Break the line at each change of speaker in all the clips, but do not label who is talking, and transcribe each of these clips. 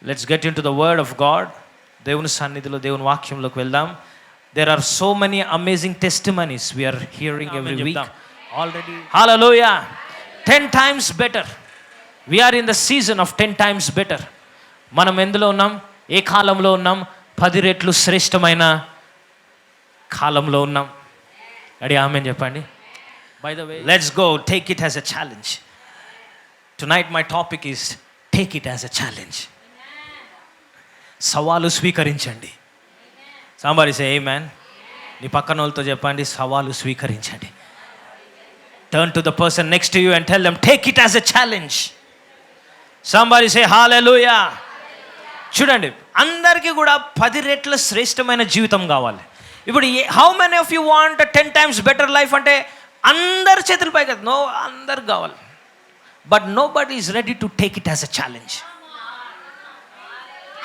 Let's get in to the word of God. దేవుని సన్నిధిలో దేవుని వాక్యంలోకి వెళ్దాం. There are so many amazing testimonies we are hearing every week already. Hallelujah. 10 times better. We are in the season of 10 times better. మనం ఎందులో ఉన్నాం? ఏ కాలంలో ఉన్నాం? 10 రెట్లు శ్రేష్టమైన కాలంలో ఉన్నాం. అడి ఆమేన్ చెప్పండి. By the way, let's go take it as a challenge. Tonight my topic is take it as a challenge. సవాలు స్వీకరించండి. Somebody say amen. నీ పక్కన వాళ్ళతో చెప్పండి, సవాలు స్వీకరించండి. Turn to the person next to you and tell them, take it as a challenge. Somebody say hallelujah. చూడండి, అందరికీ కూడా 10 రెట్ల శ్రేష్టమైన జీవితం కావాలి. ఇప్పుడు how many of you want 10 times better life అంటే అందరి చేతులపై కదా, నో, అందరికి కావాలి. But nobody is ready to take it as a challenge.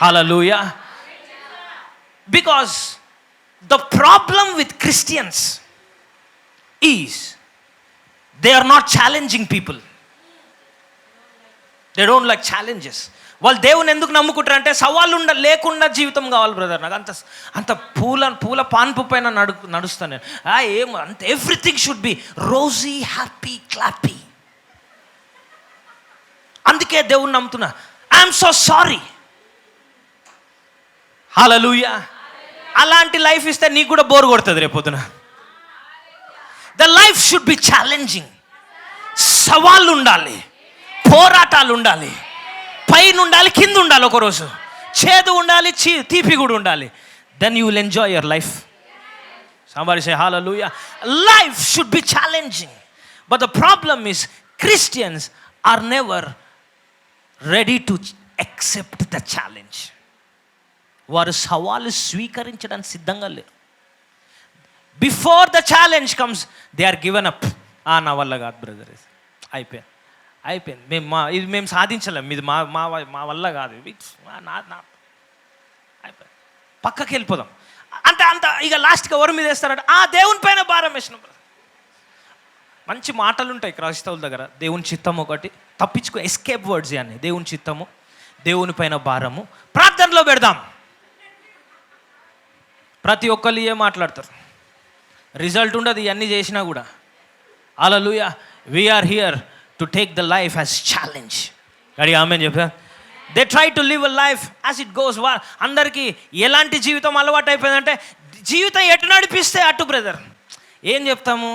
Hallelujah. Because the problem with Christians is they are not challenging people. They don't like challenges. వాళ్ళు దేవుని ఎందుకు నమ్ముకుంటారు అంటే సవాళ్ళు లేకుండా జీవితం కావాలి బ్రదర్. నాకు అంత పూల పాన్పు పైన నడుస్తాను నేను. ఏం అంత everything should be rosy, happy, clappy. అందుకే దేవుని నమ్ముతున్నా. I'm so sorry. హల్లెలూయా. అలాంటి లైఫ్ ఇస్తే నీకు కూడా బోర్ కొడుతుంది రేపొద్దున. The life should be challenging. సవాళ్ళు ఉండాలి, పోరాటాలు ఉండాలి, పైన ఉండాలి, కింద ఉండాలి, ఒకరోజు చేదు ఉండాలి, తీపి కూడా ఉండాలి. Then you will enjoy your life. Somebody say hallelujah. Life should be challenging. But the problem is Christians are never ready to accept the challenge. వారు సవాలు స్వీకరించడానికి సిద్ధంగా లేరు. Before the challenge comes they are given up. నా వల్ల కాదు brother, అయిపోయింది. ఇది మేము సాధించలేము, ఇది మా వల్ల కాదు, అయిపోయింది, పక్కకి వెళ్ళిపోదాం అంత ఇక లాస్ట్కి ఎవరి మీద వేస్తారంటే దేవుని పైన భారం వేసిన. మంచి మాటలు ఉంటాయి క్రైస్తవుల దగ్గర. దేవుని చిత్తం ఒకటి తప్పించుకో, ఎస్కేప్ వర్డ్స్ అని. దేవుని చిత్తము, దేవుని పైన భారము, ప్రార్థనలో పెడదాం. ప్రతి ఒక్కళ్ళు ఏ మాట్లాడతారు, రిజల్ట్ ఉండదు ఇవన్నీ చేసినా కూడా. Hallelujah. We're here to take the life as challenge. అడిగి ఆమేన్ చెప్పా. They try to live a life as it goes. అందరికీ ఎలాంటి జీవితం అలవాటు అయిపోయిందంటే జీవితం ఎటు నడిపిస్తే అటు బ్రదర్. ఏం చెప్తాము,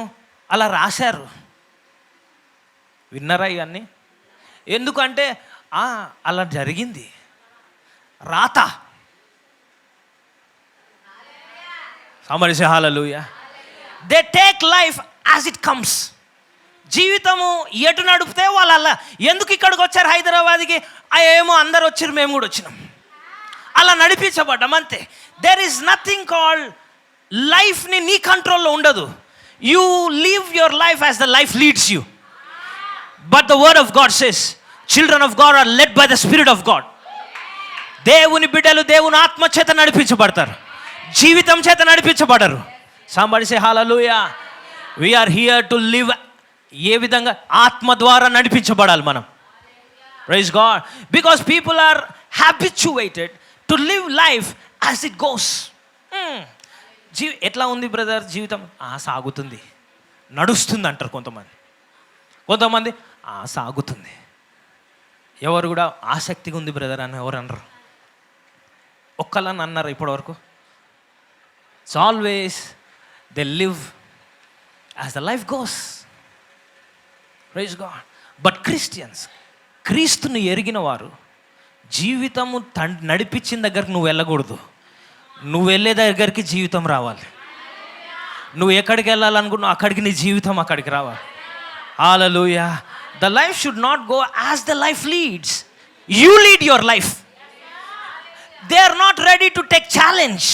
అలా రాశారు, విన్నరా ఇవన్నీ? ఎందుకంటే అలా జరిగింది, రాత. Somebody say hallelujah. They take life as it comes. జీవితము ఎటు నడిపితే వాళ్ళు అలా. ఎందుకు ఇక్కడికి వచ్చారు హైదరాబాద్కి? ఏమో అందరు వచ్చారు, మేము కూడా వచ్చినాం, అలా నడిపించబడ్డాం అంతే. దేర్ ఈజ్ నథింగ్ కాల్డ్ లైఫ్ని నీ కంట్రోల్లో ఉండదు. You live your life as the life leads you. But the word of God says children of God are led by the spirit of God. దేవుని బిడ్డలు దేవుని ఆత్మ చేత నడిపించబడతారు, జీవితం చేత నడిపించబడరు. Somebody say hallelujah. We're here to live. ఏ విధంగా? ఆత్మ ద్వారా నడిపించబడాలి మనం. Praise God. Because people are habituated to live life as it goes. ఎట్లా ఉంది బ్రదర్ జీవితం? సాగుతుంది, నడుస్తుంది అంటారు కొంతమంది సాగుతుంది. ఎవరు కూడా ఆసక్తిగా ఉంది బ్రదర్ అని ఎవరు అనరు. ఒక్కళ్ళని అన్నారు ఇప్పటివరకు. It's always they live as the life goes. Praise God. But Christians, క్రీస్తుని ఎరిగిన వారు జీవితము నడిపించిన దగ్గరకు నువ్వు వెళ్ళకూడదు, నువ్వు వెళ్ళే దగ్గరికి జీవితం రావాలి. నువ్వు ఎక్కడికి వెళ్ళాలనుకున్నావు అక్కడికి నీ జీవితం అక్కడికి రావాలి. హల్లెలూయా. The life should not go as the life leads. You lead your life. They are not ready to take challenge.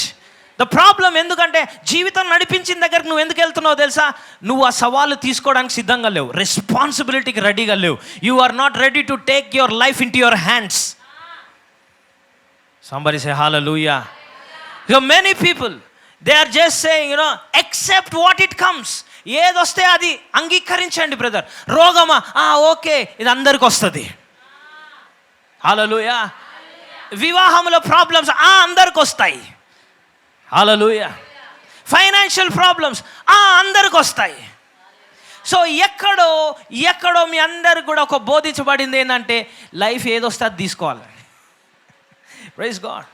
The problem ఎందుకంటే జీవితం నడిపించిన దగ్గరకు నువ్వు ఎందుకు వెళ్తున్నావు తెలుసా? నువ్వు ఆ సవాలు తీసుకోవడానికి సిద్ధంగా లేవు, రెస్పాన్సిబిలిటీకి రెడీగా లేవు. You are not ready to take your life into your hands. Somebody say hallelujah. So many people, they are just saying, accept what it comes. ఏదొస్తే అది అంగీకరించండి బ్రదర్. రోగమా? ఓకే, ఇది అందరికి వస్తుంది. హల్లెలూయా. వివాహంలో ప్రాబ్లమ్స్ అందరికి వస్తాయి. హల్లెలూయా. ఫైనాన్షియల్ ప్రాబ్లమ్స్ అందరికి వస్తాయి. సో ఎక్కడో మీ అందరికి కూడా ఒక బోధించబడింది ఏంటంటే లైఫ్ ఏదొస్తే అది తీసుకోవాలి. Praise God.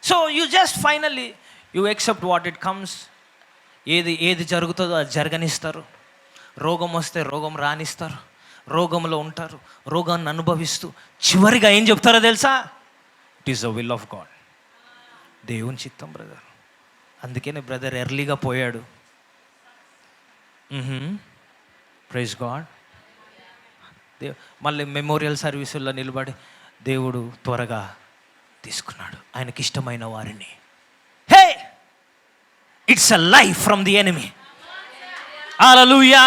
So you just finally you accept what it comes. ఏది జరుగుతుందో అది జరగనిస్తారు. రోగం వస్తే రోగం రానిస్తారు, రోగంలో ఉంటారు, రోగాన్ని అనుభవిస్తూ చివరిగా ఏం చెప్తారో తెలుసా? It is the will of God. దేవుని చిత్తం బ్రదర్. అందుకనే బ్రదర్ ఎర్లీగా పోయాడు. Praise God. మళ్ళీ మెమోరియల్ సర్వీసుల్లో నిలబడి దేవుడు త్వరగా తీసుకున్నాడు ఆయనకి ఇష్టమైన వారిని. Hey, it's a life from the enemy. Hallelujah,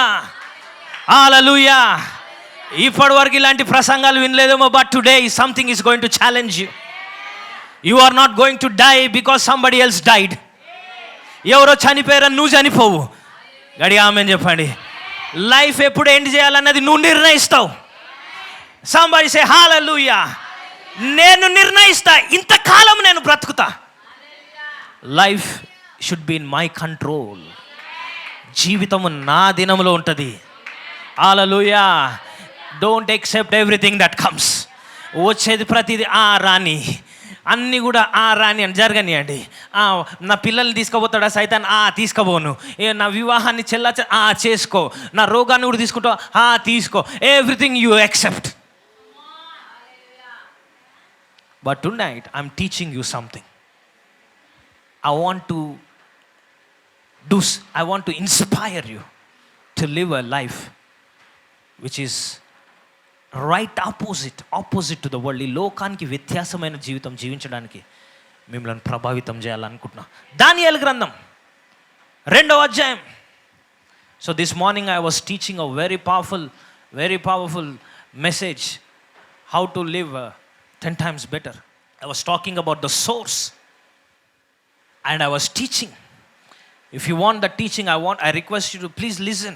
hallelujah. ఇప్పటి వరకు ఇలాంటి ప్రసంగాలు వినలేదేమో, but today something is going to challenge you. You are not going to die because somebody else died. ఎవరో చనిపోయారని నువ్వు చనిపోవు. గడి ఆమెన్ చెప్పండి. లైఫ్ ఎప్పుడు ఎండ్ చేయాలన్నది నువ్వు నిర్ణయిస్తావు. సంబడి సే హల్లెలూయా. నేను నిర్ణయిస్తా, ఇంతకాలం నేను బ్రతుకుతా. Life should be in my control. జీవితము నా దినంలో ఉంటుంది. Hallelujah. Don't accept everything that comes. వచ్చేది ప్రతిదీ రాని, అన్నీ కూడా రాని అని జరగనియండి. నా పిల్లల్ని తీసుకుపోతాడా సైతాన్? తీసుకుపోను. నా వివాహాన్ని చేసుకో. నా రోగాన్ని కూడా తీసుకుంటావు? తీసుకో. Everything you accept. But tonight I'm teaching you something. I want to inspire you to live a life which is right opposite to the world. ఈ లోకానికి వ్యత్యాసమైన జీవితం జీవించడానికి మిమ్మల్ని ప్రభావితం చేయాలనుకుంటున్నా. దానియేలు గ్రంథం 2వ అధ్యాయం. So this morning I was teaching a very powerful message, how to live 10 times better. I was talking about the source and I was teaching. If you want the teaching, I request you to please listen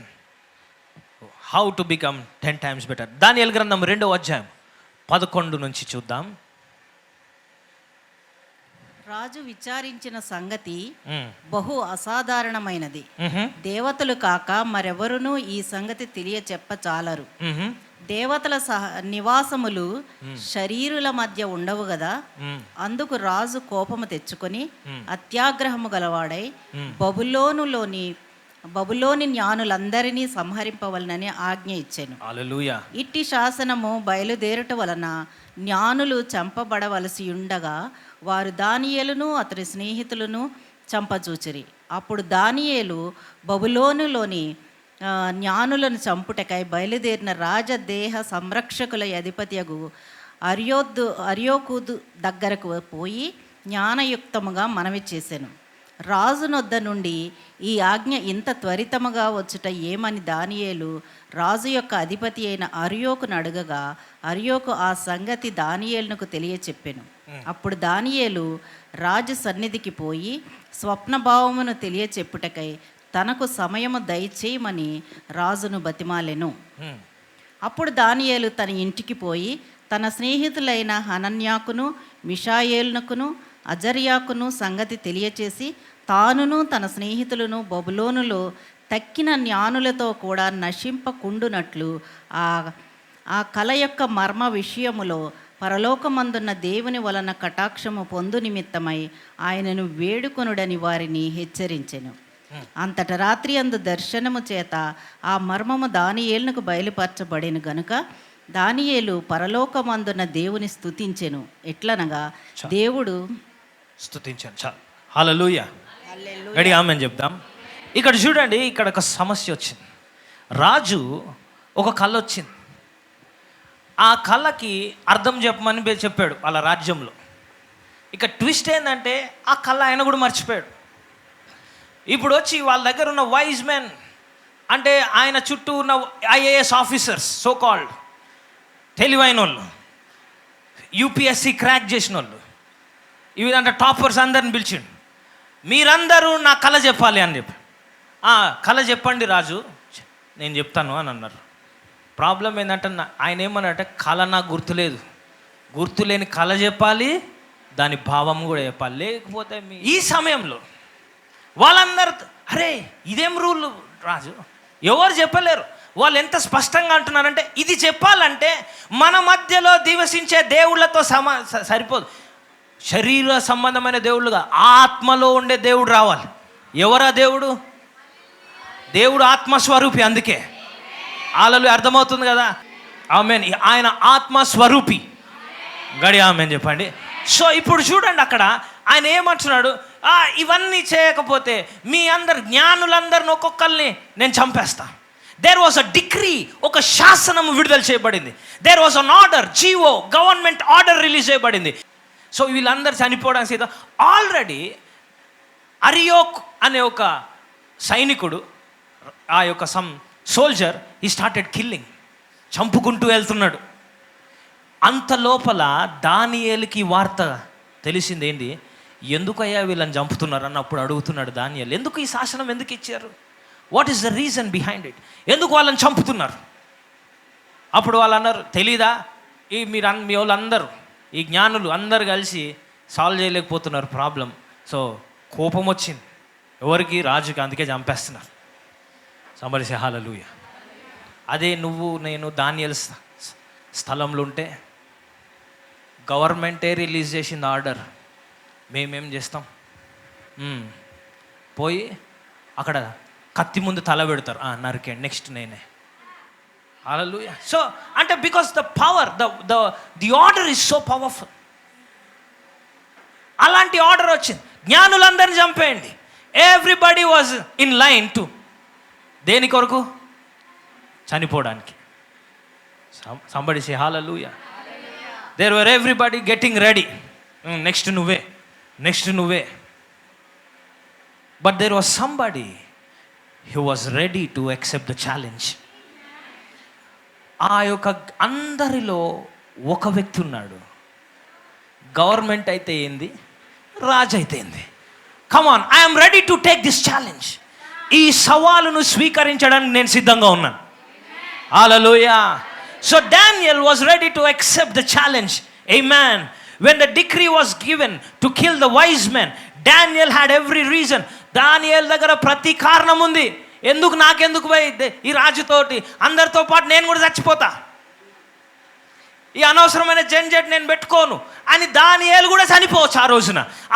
how to become 10 times better. దానియేలు గ్రంథం 2వ అధ్యాయం 11 నుంచి చూద్దాం.
రాజు విచారించిన సంగతి బహు అసాధారణమైనది. దేవతలు కాక మరెవరునూ ఈ సంగతి తెలియచెప్పచాలరు. దేవతల నివాసములు శరీరుల మధ్య ఉండవు గదా. అందుకు రాజు కోపము తెచ్చుకొని అత్యాగ్రహము గలవాడై బబులోని జ్ఞానులందరినీ సంహరింపవలనని ఆజ్ఞ ఇచ్చెను. ఇట్టి శాసనము బయలుదేరుట వలన జ్ఞానులు చంపబడవలసి ఉండగా వారు దానియేలును అతని స్నేహితులను చంపచూచిరి. అప్పుడు దానియేలు బబులోనులోని జ్ఞానులను చంపుటకై బయలుదేరిన రాజదేహ సంరక్షకుల అధిపతియగు అర్యోకుదు దగ్గరకు పోయి జ్ఞానయుక్తముగా మనవి చేసెను. రాజునొద్ద నుండి ఈ ఆజ్ఞ ఇంత త్వరితముగా వచ్చుట ఏమని దానియేలు రాజు యొక్క అధిపతి అయిన అర్యోకును అడగగా అర్యోకు ఆ సంగతి దానియేలునకు తెలియచెప్పెను. అప్పుడు దానియేలు రాజు సన్నిధికి పోయి స్వప్నభావమును తెలియచెప్పుటకై తనకు సమయము దయచేయమని రాజును బతిమాలెను. అప్పుడు దానియేలు తన ఇంటికి పోయి తన స్నేహితులైన హనన్యాకును మిషాయేలునకును అజర్యాకును సంగతి తెలియచేసి తానును తన స్నేహితులను బబులోనులో తక్కిన జ్ఞానులతో కూడా నశింపకుండునట్లు ఆ కల యొక్క మర్మ విషయములో పరలోకమందున్న దేవుని వలన కటాక్షము పొందు నిమిత్తమై ఆయనను వేడుకొనుడని వారిని హెచ్చరించెను. అంతట రాత్రి అందు దర్శనము చేత ఆ మర్మము దానియేలునకు బయలుపరచబడిన గనుక దానియేలు పరలోకమందున్న దేవుని స్తుతించెను. ఎట్లనగా దేవుడు
స్తుతించాను. హల్లెలూయా. రెడీ ఆమెన్ చెప్దాం. ఇక్కడ చూడండి, ఇక్కడ ఒక సమస్య వచ్చింది. రాజు ఒక కళ వచ్చింది. ఆ కళకి అర్థం చెప్పమని చెప్పాడు వాళ్ళ రాజ్యంలో. ఇక ట్విస్ట్ ఏంటంటే ఆ కళ ఆయన కూడా మర్చిపోయాడు. ఇప్పుడు వచ్చి వాళ్ళ దగ్గర ఉన్న వైజ్ మెన్, అంటే ఆయన చుట్టూ ఉన్న ఐఏఎస్ ఆఫీసర్స్, సో కాల్డ్ తెలివైన వాళ్ళు, యూపీఎస్సీ క్రాక్ చేసిన వాళ్ళు, ఇవిదంటే టాపర్స్ అందరిని పిలిచిండు. మీరందరూ నా కళ చెప్పాలి అని చెప్పి. కళ చెప్పండి రాజు, నేను చెప్తాను అని అన్నారు. ప్రాబ్లం ఏంటంటే ఆయన ఏమన్నారంటే కళ నాకు గుర్తులేదు, గుర్తులేని కళ చెప్పాలి, దాని భావం కూడా చెప్పాలి. లేకపోతే ఈ సమయంలో వాళ్ళందరూ అరే ఇదేం రూల్ రాజు, ఎవరు చెప్పలేరు. వాళ్ళు ఎంత స్పష్టంగా అంటున్నారంటే ఇది చెప్పాలంటే మన మధ్యలో దివసించే దేవుళ్ళతో సరిపోదు. శరీర సంబంధమైన దేవుళ్ళుగా ఆత్మలో ఉండే దేవుడు రావాలి. ఎవరా దేవుడు? దేవుడు ఆత్మస్వరూపి. అందుకే ఆలలు అర్థమవుతుంది కదా. ఆమేన్. ఆయన ఆత్మస్వరూపి. గడి ఆమేన్ చెప్పండి. సో ఇప్పుడు చూడండి అక్కడ ఆయన ఏమంటున్నాడు, ఇవన్నీ చేయకపోతే మీ అందరు జ్ఞానులందరిని ఒక్కొక్కరిని నేను చంపేస్తా. దేర్ వాజ్ అ డిక్రీ, ఒక శాసనం విడుదల చేయబడింది. There was an order, GO, government order release చేయబడింది. సో వీళ్ళందరూ చనిపోవడానికి సిద్ధం. ఆల్రెడీ అరియోక్ అనే ఒక సైనికుడు, ఆ యొక్క సోల్జర్, ఈ స్టార్టెడ్ కిల్లింగ్, చంపుకుంటూ వెళ్తున్నాడు. అంత లోపల దానియేలుకి వార్త తెలిసింది. ఏంటి, ఎందుకయ్యా వీళ్ళని చంపుతున్నారు అన్నప్పుడు అడుగుతున్నాడు దానియేలు, ఎందుకు ఈ శాసనం ఎందుకు ఇచ్చారు? What is the reason behind it? ఎందుకు వాళ్ళని చంపుతున్నారు? అప్పుడు వాళ్ళు అన్నారు, తెలీదా, మీ వాళ్ళందరూ, ఈ జ్ఞానులు అందరు కలిసి సాల్వ్ చేయలేకపోతున్నారు ప్రాబ్లం. సో కోపం వచ్చింది ఎవరికి? రాజుకి. అందుకే చంపేస్తున్నారు. సంబడి సే హల్లెలూయా. అదే నువ్వు నేను దానియేలు స్థలంలో ఉంటే గవర్నమెంటే రిలీజ్ చేసింది ఆర్డర్, మేమేం చేస్తాం? పోయి అక్కడ కత్తి ముందు తల పెడతారు, నరికేండి, నెక్స్ట్ నేనే. హల్లెలూయా. సో అంటే because the power, the order is so powerful. అలాంటి ఆర్డర్ వచ్చింది, జ్ఞానులందరినీ చంపేయండి. Everybody was in line to దేని కొరకు? చనిపోవడానికి. Somebody say hallelujah. There were everybody getting ready. Next నువ్వే, నెక్స్ట్ నువ్వే. But there was somebody who was ready to accept the challenge. ఆ యొక్క అందరిలో ఒక వ్యక్తి ఉన్నాడు. గవర్నమెంట్ అయితే ఏంది, రాజు అయితే ఏంది, come on, I'm ready to take this challenge. ఈ సవాలును స్వీకరించడానికి నేను సిద్ధంగా ఉన్నాను. హల్లెలూయా. So Daniel was ready to accept the challenge. Amen. When the decree was given to kill the wise men, Daniel had every reason. Daniel దగ్గర ప్రతి కారణం ఉంది. ఎందుకు నాకెందుకు పోయి ఈ రాజుతోటి అందరితో పాటు నేను కూడా చచ్చిపోతా, ఈ అనవసరమైన జంజట్ నేను పెట్టుకోను అని దానియేలు కూడా చనిపోవచ్చు.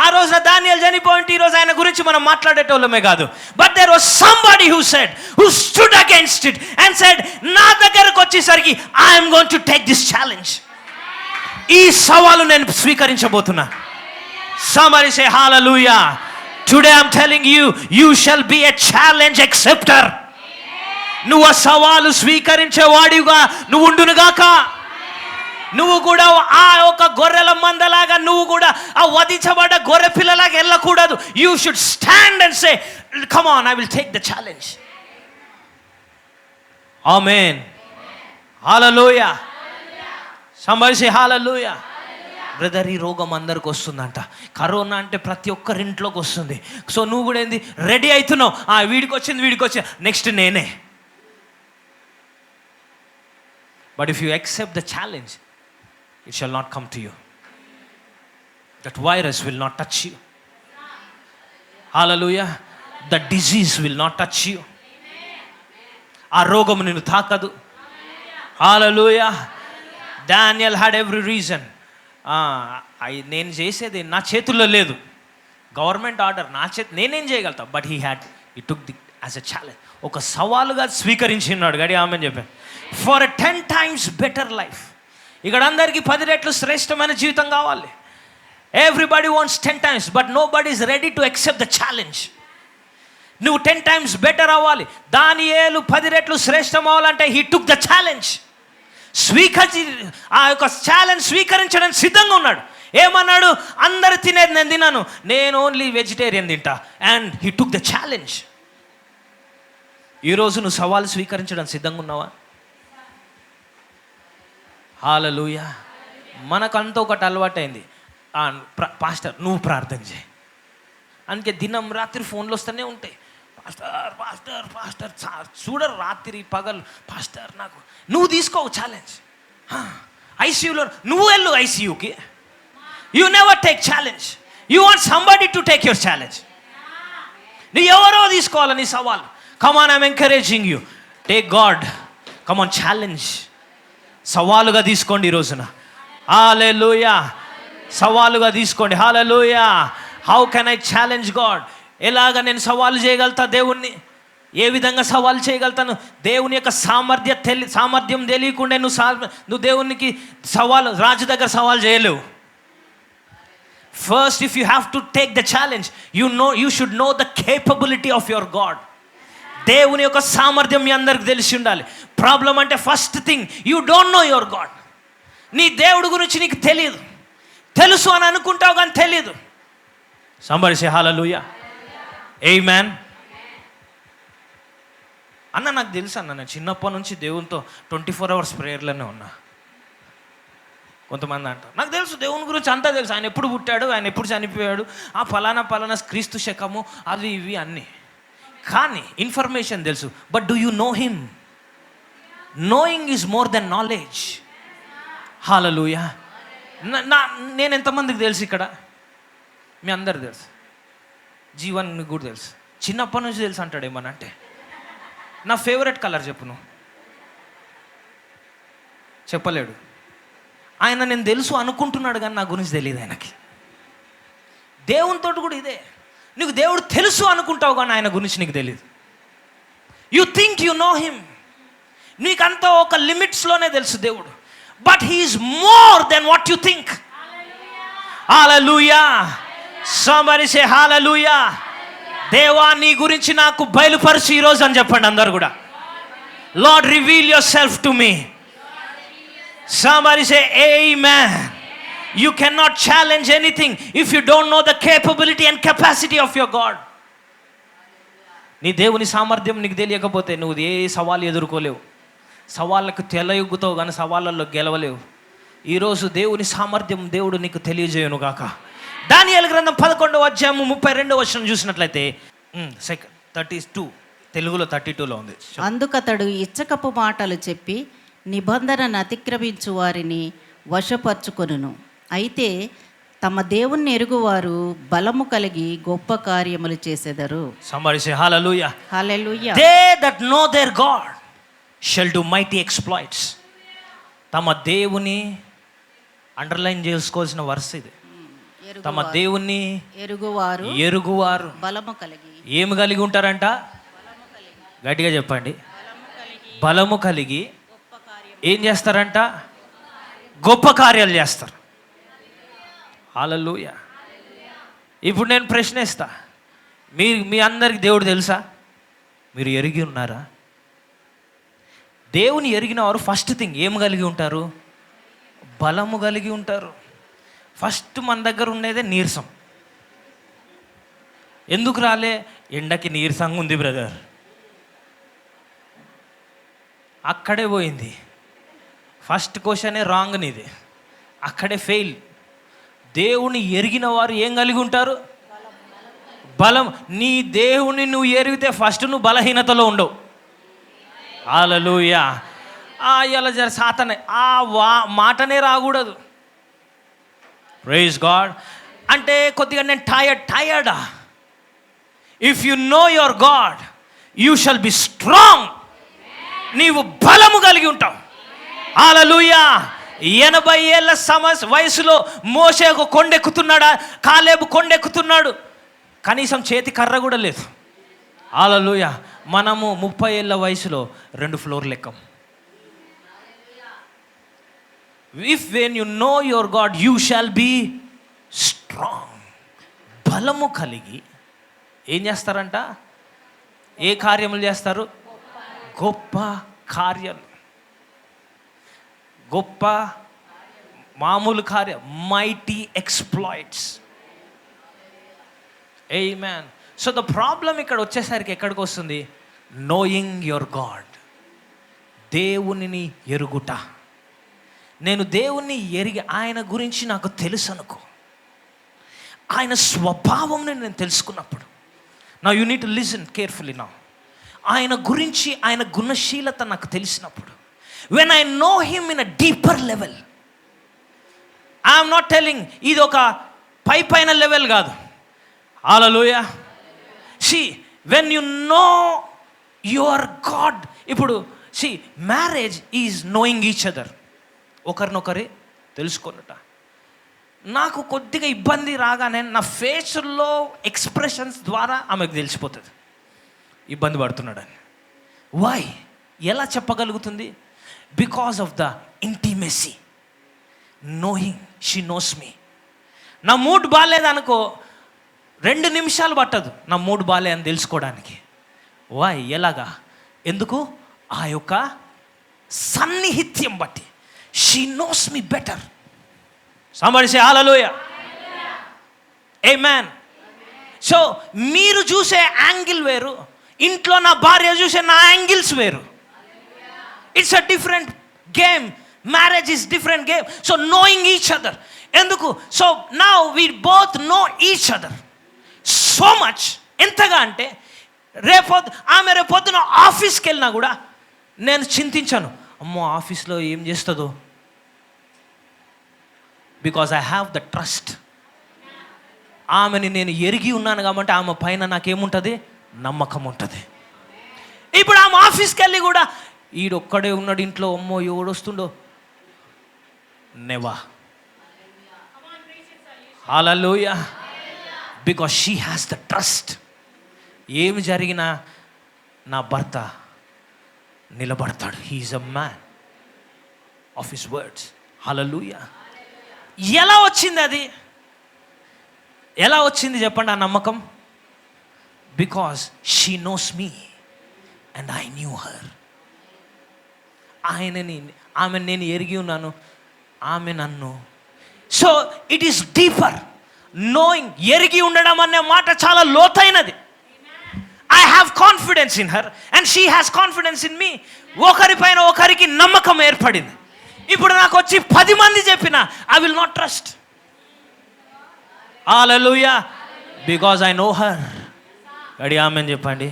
ఆ రోజున దానియేలు చనిపోయింటే ఈరోజు ఆయన గురించి మనం మాట్లాడేటోళ్ళమే కాదు. But there was somebody who stood against it and said, నా దగ్గరకు వచ్చేసరికి I'm going to take this challenge. ఈ సవాలు నేను స్వీకరించబోతున్నా. Somebody say hallelujah. Today I'm telling you, you shall be a challenge acceptor. నువ్వు ఆ సవాలు స్వీకరించేవాడిగా నువ్వు ఉండునుగాక. నువ్వు కూడా ఆ ఒక గొర్రెల మందలాగా, నువ్వు కూడా ఆ వధించబడ్డ గొర్రె పిల్లలాగా వెళ్ళకూడదు. You should stand and say, come on, I will take the challenge. Amen. Hallelujah. Somebody say hallelujah. Brother, ఈ రోగం అందరికి వస్తుందంట. కరోనా అంటే ప్రతి ఒక్కరింట్లోకి వస్తుంది. సో నువ్వు కూడా ఏంది, రెడీ అవుతున్నావు, వీడికి వచ్చింది, నెక్స్ట్ నేనే. But if you accept the challenge, it shall not come to you. That virus will not touch you. Hallelujah. The disease will not touch you. ఆ రోగం నిన్ను తాకదు. Hallelujah. Daniel had every reason. నేను చేసేది నా చేతుల్లో లేదు, government order నా నేనేం చేయగలుగుతా. But he took the as a challenge. ఒక సవాలుగా స్వీకరించినాడు. గడి ఆమెన్ చెప్పాను. For a 10 times better life. ఇక్కడ అందరికీ 10 రెట్లు శ్రేష్టమైన జీవితం కావాలి. Everybody wants 10 times, but nobody is ready to accept the challenge. నువ్వు 10 times బెటర్ అవ్వాలి. దానియేలు 10 రెట్లు శ్రేష్టం అవ్వాలంటే హీ టుక్ ద ఛాలెంజ్. ఆ యొక్క ఛాలెంజ్ స్వీకరించడానికి సిద్ధంగా ఉన్నాడు. ఏమన్నాడు? అందరు తినేది నేను తిన్నాను, నేను ఓన్లీ వెజిటేరియన్ తింటా. And he took the challenge. ఈరోజు నువ్వు సవాలు స్వీకరించడానికి సిద్ధంగా ఉన్నావా? హల్లెలూయా. మనకంతా ఒకటి అలవాటైంది, పాస్టర్ నువ్వు ప్రార్థన చేయి. అందుకే దినం రాత్రి ఫోన్లు వస్తూనే ఉంటాయి, పాస్టర్ పాస్టర్ పాస్టర్. చూడరు రాత్రి పగలు, పాస్టర్ నాకు నువ్వు తీసుకోవు ఛాలెంజ్. ఐసీయూలో నువ్వు వెళ్ళు, ఐసీయూకి you never take challenge, you want somebody to take your challenge. నీ ఎవరో తీసుకోవాలి నీ సవాల్. Come on, I'm encouraging you, take God, come on challenge. సవాలుగా తీసుకోండి ఈ రోజున. హల్లెలూయా, సవాలుగా తీసుకోండి. Hallelujah. How can I challenge God? ఎలాగ నేను సవాలు చేయగలుగుతా దేవుణ్ణి? ఏ విధంగా సవాలు చేయగలుగుతాను? దేవుని యొక్క సామర్థ్యం తెలియకుండా నువ్వు దేవునికి సవాలు, రాజు దగ్గర సవాలు చేయలేవు. First if you have to take the challenge, you should know the capability of your God. దేవుని యొక్క సామర్థ్యం మీ అందరికి తెలిసి ఉండాలి. ప్రాబ్లం అంటే first thing, you don't know your God. నీ దేవుడి గురించి నీకు తెలియదు. తెలుసు అని అనుకుంటావు కానీ తెలియదు. సంబడి సే హల్లెలూయా, ఆమేన్. అన్న నాకు తెలుసు అన్న, నేను చిన్నప్పటి నుంచి దేవునితో 24 hours ప్రేయర్లోనే ఉన్నా. కొంతమంది అంటారు నాకు తెలుసు దేవుని గురించి అంతా తెలుసు, ఆయన ఎప్పుడు పుట్టాడు, ఆయన ఎప్పుడు చనిపోయాడు, ఆ ఫలానా క్రీస్తు శకము అవి ఇవి అన్నీ. కానీ ఇన్ఫర్మేషన్ తెలుసు, but do you know him? Knowing is more than knowledge. Hallelujah. నేను ఎంతమందికి తెలుసు ఇక్కడ? మీ అందరు తెలుసు. జీవన్ మీకు కూడా తెలుసు. చిన్నప్పటి నుంచి తెలుసు అంటాడు. ఏమన్నా అంటే నా ఫేవరెట్ కలర్ చెప్పు. నువ్వు చెప్పలేడు. ఆయన నేను తెలుసు అనుకుంటున్నాడు కానీ నా గురించి తెలియదు ఆయనకి. దేవునితో కూడా ఇదే, నీకు దేవుడు తెలుసు అనుకుంటావు కానీ ఆయన గురించి నీకు తెలియదు. You think you know him, నీకంతా ఒక లిమిట్స్లోనే తెలుసు దేవుడు, but he is more than what you think. Hallelujah. somebody say hallelujah. దేవా నీ గురించి నాకు బయలుపరచు ఈరోజు అని చెప్పండి అందరు కూడా. Lord reveal your self to me. somebody say amen. You cannot challenge anything if you don't know the capability and capacity of your God. నీ దేవుని సామర్థ్యం నీకు తెలియకపోతే నువ్వు ఏ సవాలు ఎదుర్కోలేవు. సవాళ్ళకు తెలయుగుతావు కానీ సవాళ్ళల్లో గెలవలేవు. ఈరోజు దేవుని సామర్థ్యం దేవుడు నీకు తెలియజేయను గాక. దానియేలు గ్రంథం 11వ అధ్యాయము 32వ వచనం చూసినట్లయితే 32, తెలుగులో 32లో ఉంది.
అందుకతడు ఇచ్చకపు మాటలు చెప్పి నిబంధనను అతిక్రమించు వారిని వశపరచుకొనును. అయితే తమ దేవుణ్ణి ఎరుగువారు బలము కలిగి గొప్ప కార్యములు చేసెదరు.
Somebody say hallelujah.
Hallelujah.
They that know their God shall do mighty exploits. తమ దేవుని అండర్లైన్ చేసుకోవాల్సిన వర్స్ ఇది. తమ దేవుణ్ణి ఎరుగువారు
బలము కలిగి
ఏమి కలిగి ఉంటారంట? గట్టిగా చెప్పండి. బలము కలిగి ఏం చేస్తారంట? గొప్ప కార్యాలు చేస్తారు. హల్లెలూయా. ఇప్పుడు నేను ప్రశ్నిస్తా, మీ అందరికి దేవుడు తెలుసా? మీరు ఎరిగి ఉన్నారా? దేవుని ఎరిగిన వారు ఫస్ట్ థింగ్ ఏం కలిగి ఉంటారు? బలము కలిగి ఉంటారు. ఫస్ట్ మన దగ్గర ఉండేదే నీరసం. ఎందుకు రాలే? ఎండకి నీరసంగా ఉంది బ్రదర్, అక్కడే పోయింది. ఫస్ట్ క్వశ్చనే రాంగ్ నీది, అక్కడే ఫెయిల్. దేవుని ఎరిగిన వారు ఏం కలిగి ఉంటారు? బలం. నీ దేవుని నువ్వు ఎరిగితే ఫస్ట్ నువ్వు బలహీనతలో ఉండవు. హల్లెలూయా. ఇలా జర సాతనే మాటనే రాకూడదు. Praise God. అంటే కొద్దిగా నేను టయర్డా? If you know your God you shall be strong. నీవు బలము కలిగి ఉంటావు. హల్లెలూయా. 80 ఏళ్ళ వయసులో మోషే ఒక కొండెక్కుతున్నాడా? కాలేబు కొండెక్కుతున్నాడు, కనీసం చేతి కర్ర కూడా లేదు. హల్లెలూయా. మనము 30 ఏళ్ళ వయసులో 2 ఫ్లోర్లు ఎక్కం. If when you know your God you shall be strong. బలము కలిగి ఏం చేస్తారంట? ఏ కార్యములు చేస్తారు? గొప్ప కార్యాలు. గొప్ప మామూలు కార్యం, mighty exploits. Amen. So the problem ఇక్కడ వచ్చేసరికి ఎక్కడికి వస్తుంది? Knowing your God. దేవునిని ఎరుగుట. నేను దేవుణ్ణి ఎరిగి ఆయన గురించి నాకు తెలుసు అనుకో, ఆయన స్వభావం నేను తెలుసుకున్నప్పుడు, నా you need to listen carefully నా, ఆయన గురించి ఆయన గుణశీలత నాకు తెలిసినప్పుడు, when I know him in a deeper level, I'm not telling ఇది ఒక పైన లెవెల్ కాదు. Hallelujah. See when you know your God, ఇప్పుడు see marriage is knowing each other, ఒకరినొకరి తెలుసుకొనుట. నాకు కొద్దిగా ఇబ్బంది రాగానే నా ఫేస్లో ఎక్స్ప్రెషన్స్ ద్వారా ఆమెకు తెలిసిపోతుంది ఇబ్బంది పడుతున్నాడని. వై? ఎలా చెప్పగలుగుతుంది? Because of the intimacy, knowing she knows me. నా మూడ్ బాగాలేదనుకో 2 నిమిషాలు పట్టదు నా మూడ్ బాగాలే అని తెలుసుకోవడానికి. వై? ఎలాగా? ఎందుకు? ఆ యొక్క సన్నిహిత్యం బట్టి. She knows me better. somebody say hallelujah. amen. So మీరు చూసే యాంగిల్ వేరు, ఇంట్లో నా భార్య చూసే నా యాంగిల్స్ వేరు. It's a different game. Marriage is different game. So knowing each other. ఎందుకు? So now we both know each other so much. ఎంతగా అంటే ఆమె రేపొద్దున ఆఫీస్కి వెళ్ళినా కూడా నేను చింతించాను, అమ్మో ఆఫీస్లో ఏం చేస్తుందో. Because I have the trust. ఆమెని నేను ఎరిగి ఉన్నాను కాబట్టి ఆమె పైన నాకేముంటుంది? నమ్మకం ఉంటుంది. ఇప్పుడు ఆమె ఆఫీస్కి వెళ్ళి కూడా ఈడొక్కడే ఉన్నాడు ఇంట్లో, అమ్మో ఎవడొస్తుండో. Never. Hallelujah. Because she has the trust. ఏమి జరిగినా నా భర్త నిలబడతాడు. He is a man of his words. Hallelujah. ఎలా వచ్చింది అది? ఎలా వచ్చింది చెప్పండి ఆ నమ్మకం? Because she knows me and I knew her. ఆమె నేను ఎరిగి ఉన్నాను, ఆమె నన్ను. So it is deeper. Knowing, ఎరిగి ఉండడం అనే మాట చాలా లోతైనది. I have confidence in her and she has confidence in me. ఒకరిపైన ఒకరికి నమ్మకం ఏర్పడింది. ఇప్పుడు నాకు వచ్చి 10 మంది చెప్పినా I will not trust. Hallelujah. Because I know her. అడి ఆమెన్ చెప్పండి.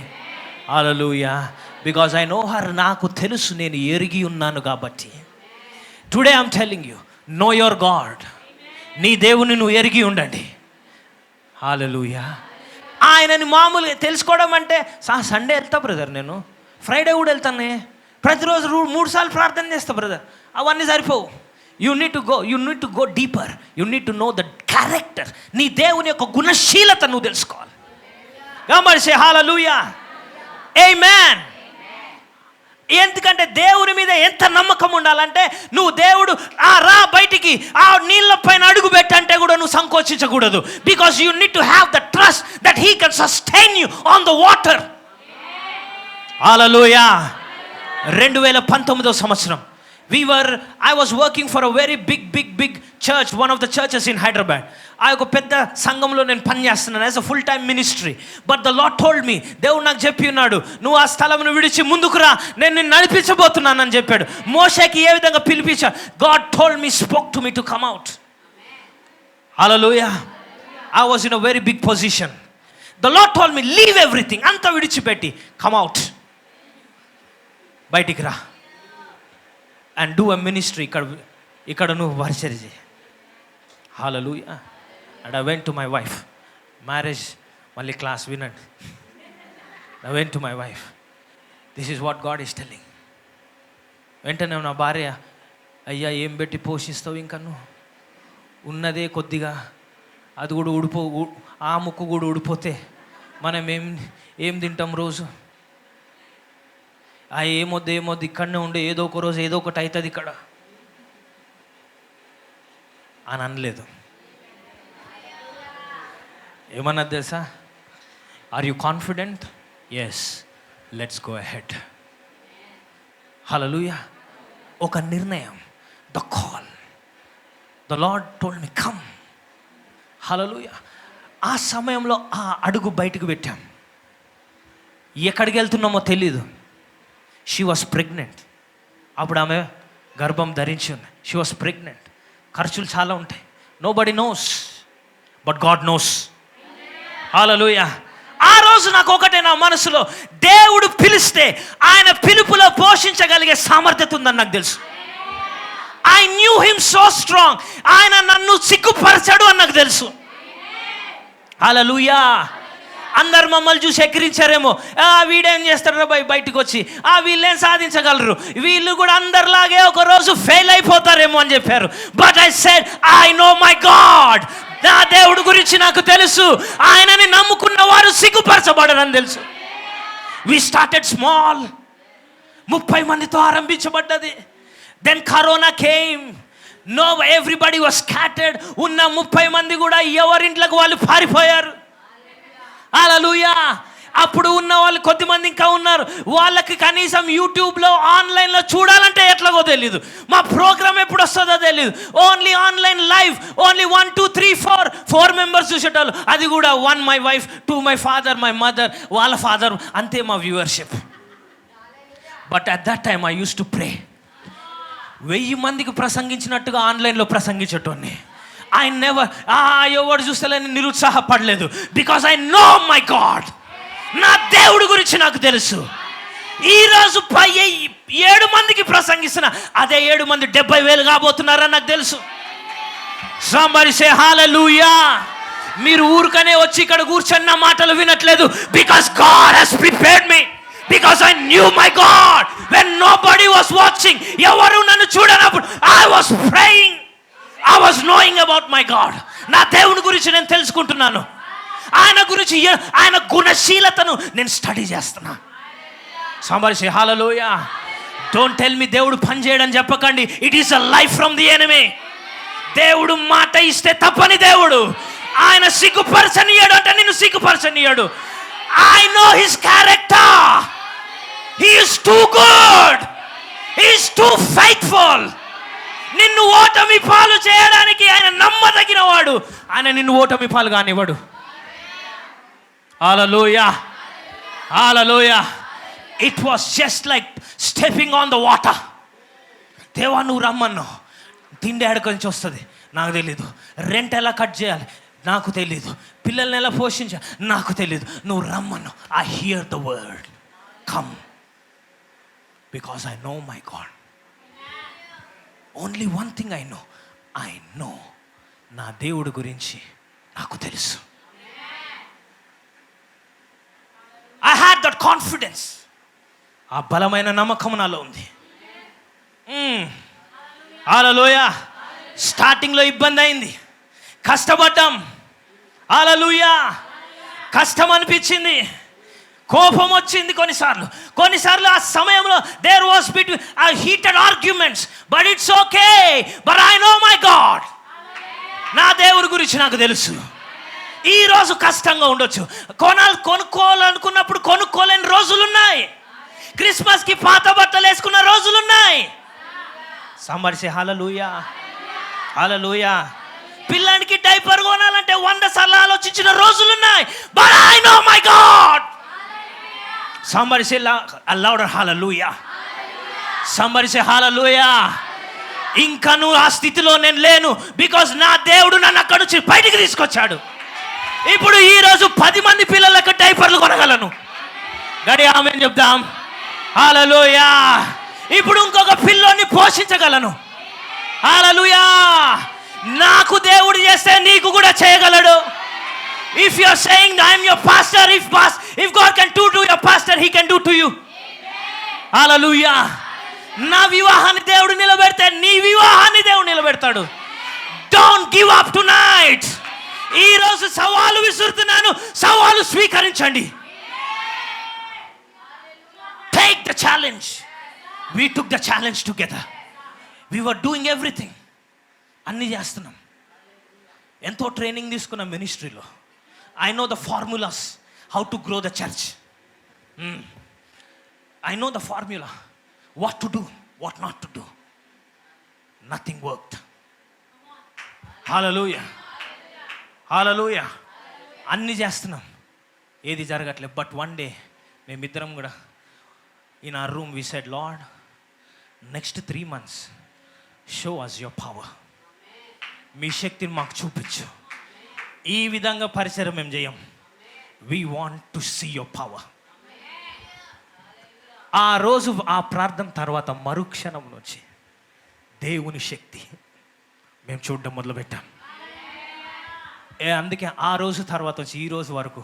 Hallelujah. Because I know her. నాకు తెలుసు, నేను ఎరిగి ఉన్నాను కాబట్టి. Today I'm telling you, know your God. నీ దేవుని నువ్వు ఎరిగి ఉండండి. హల్లెలూయా. ఆయనని మామూలుగా తెలుసుకోవడం అంటే సండే వెళ్తా బ్రదర్, నేను ఫ్రైడే కూడా వెళ్తానే, ప్రతిరోజు 3 సార్లు ప్రార్థన చేస్తా బ్రదర్, అవన్నీ సరిపోవు. You need to go deeper. You need to know the character. నీ దేవుని యొక్క గుణశీలత నువ్వు తెలుసుకోవాలి. గమనించే హల్లెలూయా. ఆమేన్. ఎందుకంటే దేవుని మీద ఎంత నమ్మకం ఉండాలంటే, నువ్వు దేవుడు రా బయటికి ఆ నీళ్ళ పైన అడుగు పెట్టంటే కూడా నువ్వు సంకోచించకూడదు. Because you need to have the trust that he can sustain you on the water. Hallelujah. 2019 సంవత్సరం I was working for a very big church, one of the churches in Hyderabad. ఆ యొక్క పెద్ద సంఘంలో నేను పనిచేస్తున్నాను as a full time ministry. But the Lord told me, దేవుడు నాకు చెప్పి ఉన్నాడు, నువ్వు ఆ స్థలంను విడిచి ముందుకు రా, నేను నిన్ను నడిపించబోతున్నానని చెప్పాడు. మోషేకి ఏ విధంగా పిలిపించా, God told me, spoke to me to come out. Hallelujah. I was in a very big position. The Lord told me, leave everything, అంతా విడిచిపెట్టి come out, బయటికి రా and do a ministry. ఇక్కడ నువ్వు పరిచర్య చేయి. హల్లెలూయా. And I went to my wife. Marriage మళ్ళీ class వినండి. I went to my wife. This is what God is telling. వెంటనే నా భార్య, అయ్యా ఏం పెట్టి పోషిస్తావు, ఇంకా నువ్వు ఉన్నదే కొద్దిగా, అది కూడా ఆ ముక్కు కూడా ఊడిపోతే మనం ఏం తింటాం రోజు? ఏమొద్దు ఇక్కడనే ఉండే, ఏదో ఒక రోజు ఏదో ఒకటి అవుతుంది ఇక్కడ అని అనలేదు. ఏమన్నది తెలుసా? Are you confident? Yes, let's go ahead. Hallelujah. ఒక నిర్ణయం, the call. The lord told me come. Hallelujah. ఆ సమయంలో ఆ అడుగు బయటకు పెట్టాం. ఎక్కడికి వెళ్తున్నామో తెలీదు. She was pregnant. అప్పుడు ఆమె గర్భం ధరించి ఉంది. She was pregnant. ఖర్చులు చాలా ఉంటాయి. Nobody knows but God knows. Hallelujah. ఆ రోజు నాకు ఒకటే నా మనసులో, దేవుడు పిలిస్తే ఆయన పిలుపులో పోషించగలిగే సామర్థ్యత ఉందని నాకు తెలుసు. I knew him so strong. ఆయన నన్ను సిగ్గుపరచడు అని నాకు తెలుసు. హల్లెలూయా. అందరు మమ్మల్ని చూసి ఎక్కిరించారేమో, వీడేం చేస్తాడు బయటకు వచ్చి, వీళ్ళేం సాధించగలరు, వీళ్ళు కూడా అందరిలాగే ఒక రోజు ఫెయిల్ అయిపోతారేమో అని చెప్పారు. But I said I know my God. నా దేవుడి గురించి నాకు తెలుసు. ఆయనని నమ్ముకున్న వారు సిగ్గుపరచబడరని తెలుసు. We started small. 30 మందితో ఆరంభించబడ్డది. Then corona came. No everybody was scattered. ఉన్న 30 మంది కూడా ఎవరింట్లకు వాళ్ళు పారిపోయారు. హల్లెలూయా. అప్పుడు ఉన్న వాళ్ళు కొద్దిమంది ఇంకా ఉన్నారు. వాళ్ళకి కనీసం యూట్యూబ్లో ఆన్లైన్లో చూడాలంటే ఎట్లాగో తెలియదు. మా ప్రోగ్రామ్ ఎప్పుడు వస్తుందో తెలియదు. Only online live. Only 1 2 3 4 members చూసేటోళ్ళు. అది కూడా 1 my wife, 2 my father, my mother, వాళ్ళ ఫాదర్, అంతే మా viewership. But at that time I use to pray. 1000 మందికి ప్రసంగించినట్టుగా ఆన్లైన్లో ప్రసంగించేటోన్ని. ఐ నెవర్ ఎవరు చూస్తలేని నిరుత్సాహపడలేదు. Because I know my God. నా దేవుడి గురించి నాకు తెలుసు. ఈరోజు 7 మందికి ప్రసంగిస్తున్నా, అదే 7 మంది 70,000 కాబోతున్నారని నాకు తెలుసు. somebody say hallelujah. మీరు ఊరికనే వచ్చి ఇక్కడ కూర్చొని నా మాటలు వినట్లేదు. Because God has prepared me. Because I knew my God when nobody was watching. ఎవరు నన్ను చూడనప్పుడు I was praying. I was knowing about my God. నా దేవుని గురించి నేను తెలుసుకుంటున్నాను. ఆయన గురించి, ఆయన గుణశీలతను నేను స్టడీ చేస్తున్నా. somebody say hallelujah. Don't tell me దేవుడు పని చేయడని చెప్పకండి. It is a life from the enemy. దేవుడు మాట ఇస్తే తప్పని దేవుడు. ఆయన సిగ్గుపరచనీయడు అంటే నిన్ను సిగ్గుపరచనీయడు. I know his character. He is too good. He is too faithful. నిన్ను ఓటమి పాలు చేయడానికి ఆయన నమ్మదగిన వాడు. ఆయన నిన్ను ఓటమి పాలు కానివ్వడు. హల్లెలూయా. హల్లెలూయా. It was just like stepping on the water. దేవా నువ్వు రమ్మన్నావు. తిండి ఎక్కడి నుంచి వస్తుంది నాకు తెలీదు. రెంట్ ఎలా కట్ చేయాలి నాకు తెలీదు. పిల్లల్ని ఎలా పోషించాలి నాకు తెలీదు. నువ్వు రమ్మన్నావు. I hear the word. Come. Because I know my God. Only one thing I know. I know. నా దేవుడి గురించి నాకు తెలుసు. I had that confidence. ఆ బలమైన నమ్మకం నాలో ఉంది. హల్లెలూయా. స్టార్టింగ్లో ఇబ్బంది అయింది, కష్టపడ్డాం. హల్లెలూయా. కష్టం అనిపించింది, కోపం వచ్చింది కొన్నిసార్లు ఆ సమయంలో there was between heated arguments. But it's okay. But I know my God. నా దేవుడి గురించి నాకు తెలుసు. ఈరోజు కష్టంగా ఉండొచ్చు, కొనుక్కోవాలనుకున్నప్పుడు కొనుక్కోలేని రోజులున్నాయి. క్రిస్మస్కి పాత బట్టలు వేసుకున్న రోజులున్నాయి. somebody say hallelujah. హల్లెలూయా. పిల్లానికి డైపర్ కొనాలంటే 100 సార్లు ఆలోచించిన రోజులున్నాయి. But I know my God. somebody say louder hallelujah. somebody say hallelujah. ఇంకా నువ్వు ఆ స్థితిలో నేను లేను. బికాజ్ నా దేవుడు నన్ను అక్కడి నుంచి బయటికి తీసుకొచ్చాడు. ఇప్పుడు ఈరోజు 10 మంది పిల్లలకు డైపర్లు కొనగలను. గడి ఆమేన్ చెప్దాం. హల్లెలూయా. ఇప్పుడు ఇంకొక పిల్లోని పోషించగలను. హల్లెలూయా. నాకు దేవుడు చేస్తే నీకు కూడా చేయగలడు. If you are saying I am your pastor, if God can do to your pastor, he can do to you. Hallelujah. నా వివాహాన్ని దేవుడు నిలబెడితే నీ వివాహాన్ని దేవుడు నిలబెడతాడు. Don't give up tonight. ఈ రోజు సవాలు విసురుతున్నాను, సవాలు స్వీకరించండి. Take the challenge. We took the challenge together. We were doing everything. అన్నీ చేస్తున్నాం. ఎంతో ట్రైనింగ్ తీసుకున్నాం మినిస్ట్రీలో. I know the formulas how to grow the church. I know the formula. What to do, what not to do. Nothing worked. Hallelujah. Hallelujah. అన్నీ చేస్తున్నాం, ఏది జరగట్లేదు. But one day మేమిద్దరం కూడా in our room we said, Lord, next 3 months show us your power. మీ శక్తిని మాకు చూపించు. ఈ విధంగా పరిచయం మేము చేయం. We want to see your power. ఆ రోజు ఆ ప్రార్థన తర్వాత మరుక్షణం నుంచి దేవుని శక్తి మేము చూడడం మొదలుపెట్టాం. అందుకే ఆ రోజు తర్వాత వచ్చి ఈ రోజు వరకు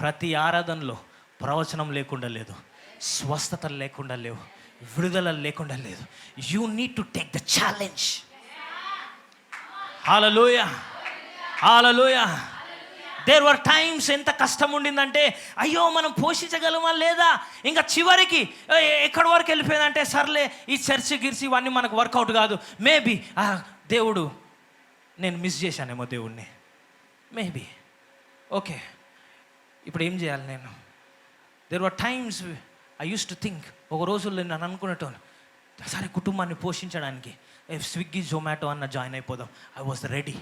ప్రతి ఆరాధనలో ప్రవచనం లేకుండా లేదు, స్వస్థతలు లేకుండా లేవు, విడుదల లేకుండా లేదు. You need to take the challenge. Hallelujah, hallelujah. There were times ఎంత కష్టం ఉండిందంటే, అయ్యో మనం పోషించగలమా లేదా, ఇంకా చివరికి ఎక్కడి వరకు వెళ్ళిపోయిందంటే, సర్లే ఈ చర్చి గిర్చి ఇవన్నీ మనకు వర్కౌట్ కాదు, మేబీ దేవుడు నేను మిస్ చేశానేమో దేవుడిని, మేబీ ఓకే ఇప్పుడు ఏం చేయాలి నేను. There were times I use to think, ఒక రోజుల్లో నేను అనుకునేటోను, సరే కుటుంబాన్ని పోషించడానికి స్విగ్గీ జొమాటో అన్న జాయిన్ అయిపోదాం. I was ready,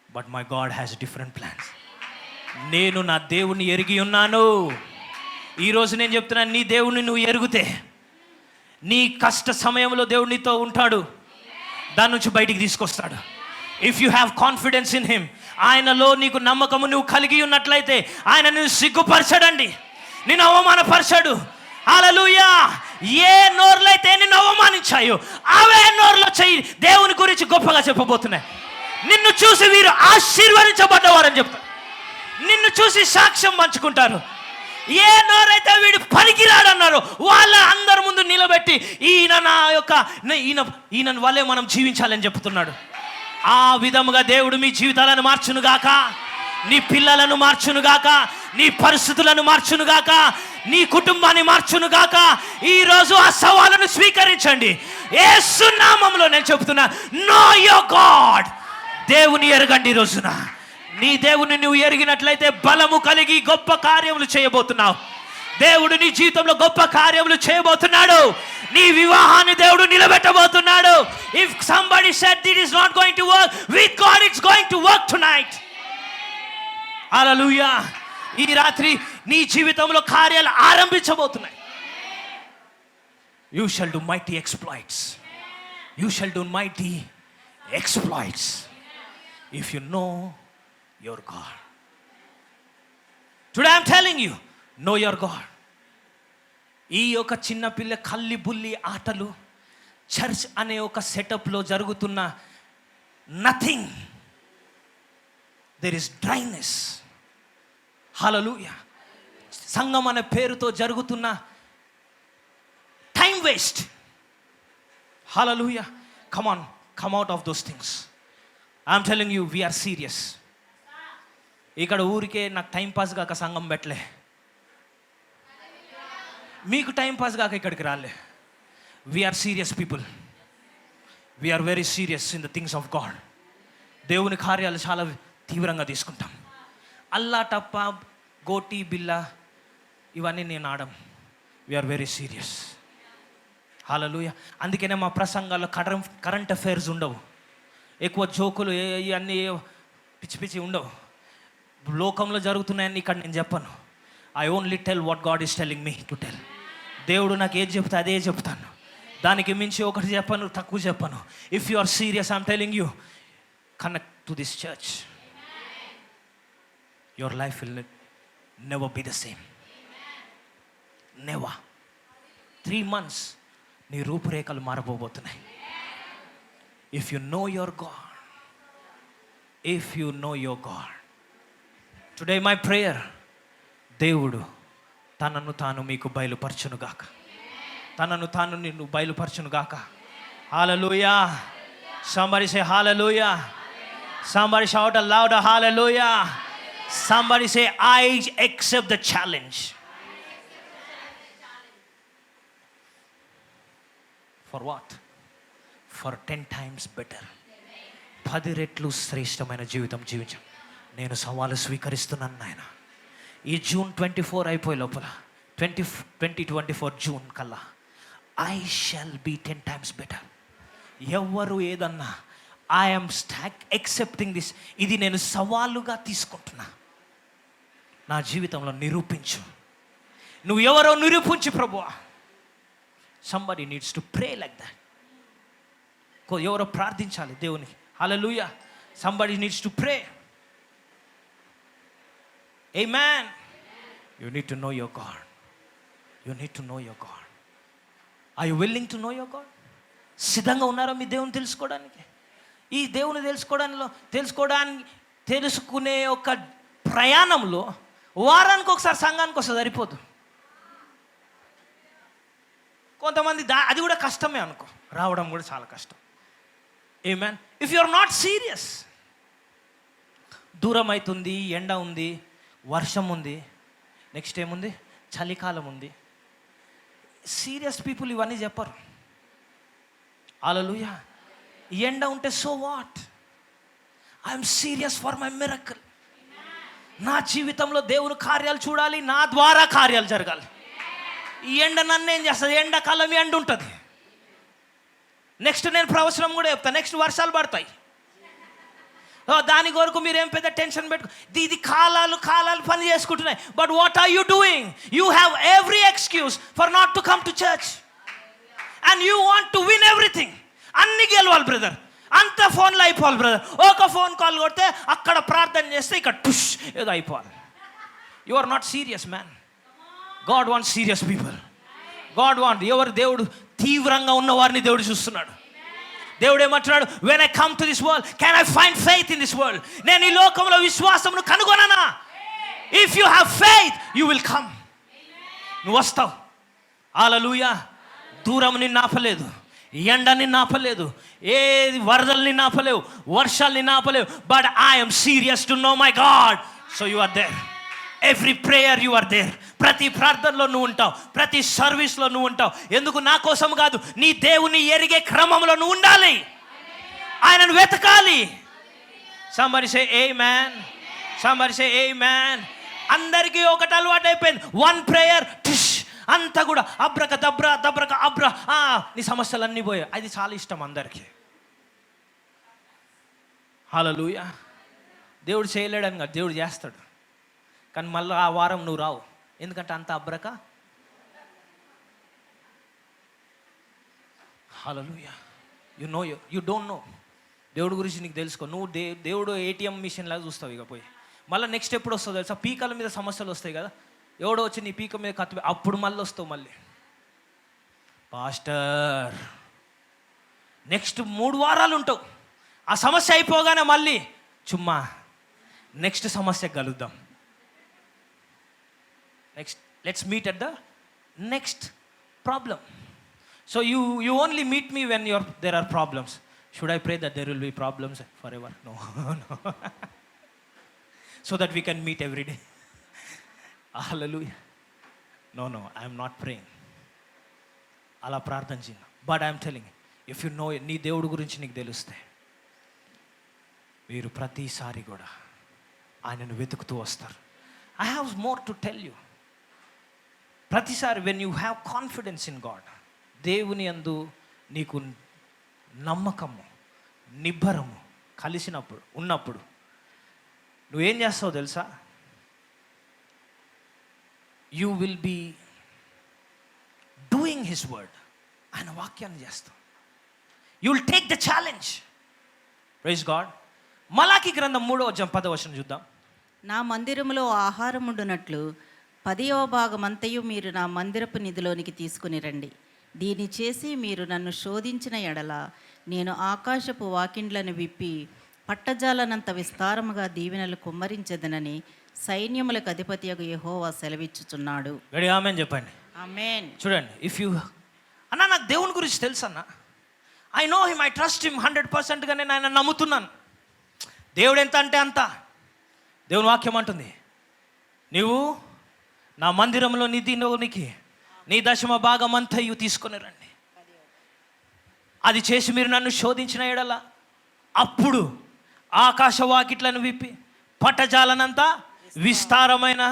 but my God has different plans. నేను నా దేవుణ్ణి ఎరిగి ఉన్నాను. ఈరోజు నేను చెప్తున్నాను, నీ దేవుణ్ణి నువ్వు ఎరిగితే నీ కష్ట సమయంలో దేవుడు నీతో ఉంటాడు, దాని నుంచి బయటికి తీసుకొస్తాడు. If you have confidence in him, ఆయనలో నీకు నమ్మకము నువ్వు కలిగి ఉన్నట్లయితే ఆయన నిన్ను సిగ్గుపరచడండి, నిన్ను అవమానపరచడు. హల్లెలూయా. ఏ నోర్లైతే నిన్ను అవమానించాయో అవే నోర్లో చెయ్యి దేవుని గురించి గొప్పగా చెప్పబోతున్నాయి. నిన్ను చూసి వీరు ఆశీర్వదించబడ్డవారని చెప్తారు, నిన్ను చూసి సాక్ష్యం పంచుకుంటారు. ఏ నోరైతే వీడు పనికిరాడన్నారో వాళ్ళ అందరి ముందు నిలబెట్టి ఈయన వల్లే మనం జీవించాలని చెప్తున్నాడు. ఆ విధముగా దేవుడు మీ జీవితాలను మార్చునుగాక, నీ పిల్లలను మార్చునుగాక, నీ పరిస్థితులను మార్చునుగాక, నీ కుటుంబాన్ని మార్చునుగాక. ఈరోజు ఆ సవాలును స్వీకరించండి. యేసు నామములో నేను చెప్తున్నా, నో యువర్ గాడ్. దేవుని ఎరగండి. ఈ రోజున నీ దేవుని నువ్వు ఎరిగినట్లయితే బలము కలిగి గొప్ప కార్యములు చేయబోతున్నావు. దేవుడు నీ జీవితంలో గొప్ప కార్యములు చేయబోతున్నాడు. నీ వివాహాన్ని దేవుడు నిలబెట్టబోతున్నాడు. If somebody said it is not going to work, with God it's going to work tonight. Hallelujah. ఈ రాత్రి నీ జీవితంలో కార్యాలు ఆరంభించబోతున్నాయి. You shall do mighty exploits. You shall do mighty exploits if you know your God. Today I'm telling you, know your God. ఈ యొక్క చిన్న పిల్ల కల్లి బుల్లి ఆటలు చర్చ్ అనే ఒక సెటప్లో జరుగుతున్న nothing. There is dryness. Hallelujah. సంఘం అనే పేరుతో జరుగుతున్న time waste. Hallelujah. Come on, come out of those things. I'm telling you, we're serious. ఇక్కడ ఊరికే నాకు టైం పాస్ కాక సంఘం పెట్టలే, మీకు టైం పాస్ కాక ఇక్కడికి రాలే. We're serious people. We're very serious in the things of God. దేవుని కార్యాలు చాలా తీవ్రంగా తీసుకుంటాం. అల్లా టప్ప గోటి బిల్ల ఇవన్నీ నేను ఆడం. We're very serious. హల్లెలూయా. అందుకనే మా ప్రసంగాల్లో కరెంట్ అఫైర్స్ ఉండవు, ఎక్కువ జోకులు ఇవన్నీ పిచ్చి పిచ్చి ఉండవు. లోకంలో జరుగుతున్నాయని ఇక్కడ నేను చెప్పను. I only tell what God is telling me to tell. దేవుడు నాకు ఏది చెప్తే అదే చెప్తాను, దానికి మించి ఒకటి చెప్పను, తక్కువ చెప్పను. If you are serious, I'm telling you, connect to this church. Your life will never be the same. Never. 3 months నీ రూపురేఖలు మారబోతున్నాయి. If you know your God, if you know your God. Today my prayer, దేవుడు తనను తాను మీకు బయలుపరచునుగాక, తనను తాను నిన్ను బయలుపరచునుగాక. హల్లెలూయా. Somebody say hallelujah. Somebody shout a louder hallelujah. Somebody say I accept the challenge. For what? For 10 times better. 10 రెట్లు శ్రేష్టమైన జీవితం జీవించాం. నేను సవాలు స్వీకరిస్తున్నాను నాయన. ఈ జూన్ 24 అయిపోయే లోపల 2024 జూన్ కల్లా I shall be 10 times better. ఎవరు ఏదన్నా ఐఎమ్ ఎక్సెప్టింగ్ దిస్. ఇది నేను సవాలుగా తీసుకుంటున్నా. నా జీవితంలో నిరూపించు. నువ్వు ఎవరో నిరూపించు ప్రభువా. Somebody needs to pray like that. ఎవరో ప్రార్థించాలి దేవునికి. Hallelujah. Somebody needs to pray. Amen. You need to know your God. You need to know your God. Are you willing to know your God? సిద్ధంగా ఉన్నారా మీ దేవుని తెలుసుకోవడానికి? ఈ దేవుని తెలుసుకునే ఒక ప్రయాణంలో వారానికి ఒకసారి సంఘానికి వస్తే సరిపోదు. కొంతమంది అది కూడా కష్టమే అనుకో, రావడం కూడా చాలా కష్టం. Amen. If you are not serious, దూరం అవుతుంది, ఎండ ఉంది, వర్షం ఉంది, నెక్స్ట్ ఏముంది, చలికాలం ఉంది. సీరియస్ పీపుల్ ఇవన్నీ చెప్పరు. హల్లెలూయా. ఎండ ఉంటే so what, I'm serious for my miracle. నా జీవితంలో దేవుని కార్యాలు చూడాలి, నా ద్వారా కార్యాలు జరగాలి. ఈ ఎండ నన్ను ఏం చేస్తుంది? ఎండాకాలం ఎండ ఉంటుంది. నెక్స్ట్ నేను ప్రవచనం కూడా చెప్తాను, నెక్స్ట్ వర్షాలు పడతాయి. దాని కొరకు మీరేం పెద్ద టెన్షన్ పెట్టుకో. ఇది కాలాలు పని చేసుకుంటున్నాయి. But what are you doing? You have every excuse for not to come to church and you want to win everything. అన్ని గెలవాలి బ్రదర్, అంత ఫోన్లో అయిపోవాలి బ్రదర్. ఒక ఫోన్ కాల్ కొడితే అక్కడ ప్రార్థన చేస్తే ఇక్కడ టుష్ ఏదో అయిపోవాలి. You are not serious man. God want serious people. God want, ఎవరు దేవుడు తీవ్రంగా ఉన్న వారిని దేవుడు చూస్తున్నాడు. దేవుడు ఏమంటున్నాడు? When I come to this world can I find faith in this world. నేను ఈ లోకంలో విశ్వాసమును కనుగొననా? If you have faith you will come. నువ్వు వస్తావు. హల్లెలూయా. దూరం నిన్ను ఆపలేదు, ఎండని నాపలేదు, ఏది వరదల్ని నాపలేవు, వర్షాల్ని నాపలేవు. But I'm serious to know my God. So you are there. Every prayer you are there. ప్రతి ప్రార్థనలో నువ్వు ఉంటావు, ప్రతి సర్వీస్లో నువ్వు ఉంటావు. ఎందుకు? నా కోసం కాదు, నీ దేవుని ఎరిగే క్రమంలో నువ్వు ఉండాలి, ఆయనను వెతకాలి. somebody say amen. somebody say amen. అందరికీ ఒకటి అలవాటు అయిపోయింది, వన్ ప్రేయర్ అంతా కూడా అబ్రక దబ్రక అబ్ర, నీ సమస్యలు అన్నీ పోయాయి. అది చాలా ఇష్టం అందరికీ. హల్లెలూయా. దేవుడు చేయలేడని కాదు, దేవుడు చేస్తాడు. కానీ మళ్ళీ ఆ వారం నువ్వు రావు, ఎందుకంటే అంత అబ్రక. హల్లెలూయా. You don't know. దేవుడి గురించి నీకు తెలుసుకో. నువ్వు దేవుడు ఏటీఎం మిషన్ లాగా చూస్తావు. ఇక పోయి మళ్ళీ నెక్స్ట్ ఎప్పుడు వస్తావు తెలుసా? పీకల మీద సమస్యలు వస్తాయి కదా, ఎవడో వచ్చి నీ పీక మీద కత్తి, అప్పుడు మళ్ళీ వస్తావు. మళ్ళీ పాస్టర్ నెక్స్ట్ 3 వారాలు ఉంటావు. ఆ సమస్య అయిపోగానే మళ్ళీ చుమ్మా నెక్స్ట్ సమస్యకు కలుద్దాం. Next let's meet at the next problem. So you only meet me when there are problems. Should I pray that there will be problems forever? No. So that we can meet every day. Hallelujah. No, I am not praying. అలా ప్రార్థన చేయను. But I'm telling, if you no, నీ దేవుడి గురించి నీకు తెలుస్తే మీరు ప్రతిసారి కూడా ఆయనను వెతుకుతూ వస్తారు. I have more to tell you. ప్రతిసారి when you have confidence in God, దేవుని యందు నీకు నమ్మకము, నిబ్బరము ఉన్నప్పుడు నువ్వేం చేస్తావు తెలుసా? You will be doing his word. ఆయన వాక్యాన్ని చేస్తావు. You will take the challenge. Praise God. Malachi గ్రంథం 3:10 చూద్దాం.
నా మందిరములో ఆహారముండునట్లు 10వ భాగమంతయు మీరు నా మందిరపు నిధిలోనికి తీసుకుని రండి. దీన్ని చేసి మీరు నన్ను శోధించిన ఎడల నేను ఆకాశపు వాకిండ్లను విప్పి పట్టజాలనంత విస్తారముగా దీవెనలు కుమ్మరించదనని సైన్యములకు అధిపతియగు యెహోవా సెలవిచ్చుచున్నాడు.
ఆమేన్ చెప్పండి.
ఆమేన్.
చూడండి, ఇఫ్ యూ అన్నా నాకు దేవుని గురించి తెలుసు అన్న, I know him, I trust him 100%గా నేను ఆయన నమ్ముతున్నాను. దేవుడు ఎంత అంటే అంత. దేవుని వాక్యం అంటుంది, నీవు నా మందిరంలో నిధిలోనికి నీ 10వ భాగమంతయు తీసుకొని రండి. అది చేసి మీరు నన్ను శోధించిన ఎడల అప్పుడు ఆకాశ వాకిట్లను విప్పి పట్టజాలనంతా విస్తారమైన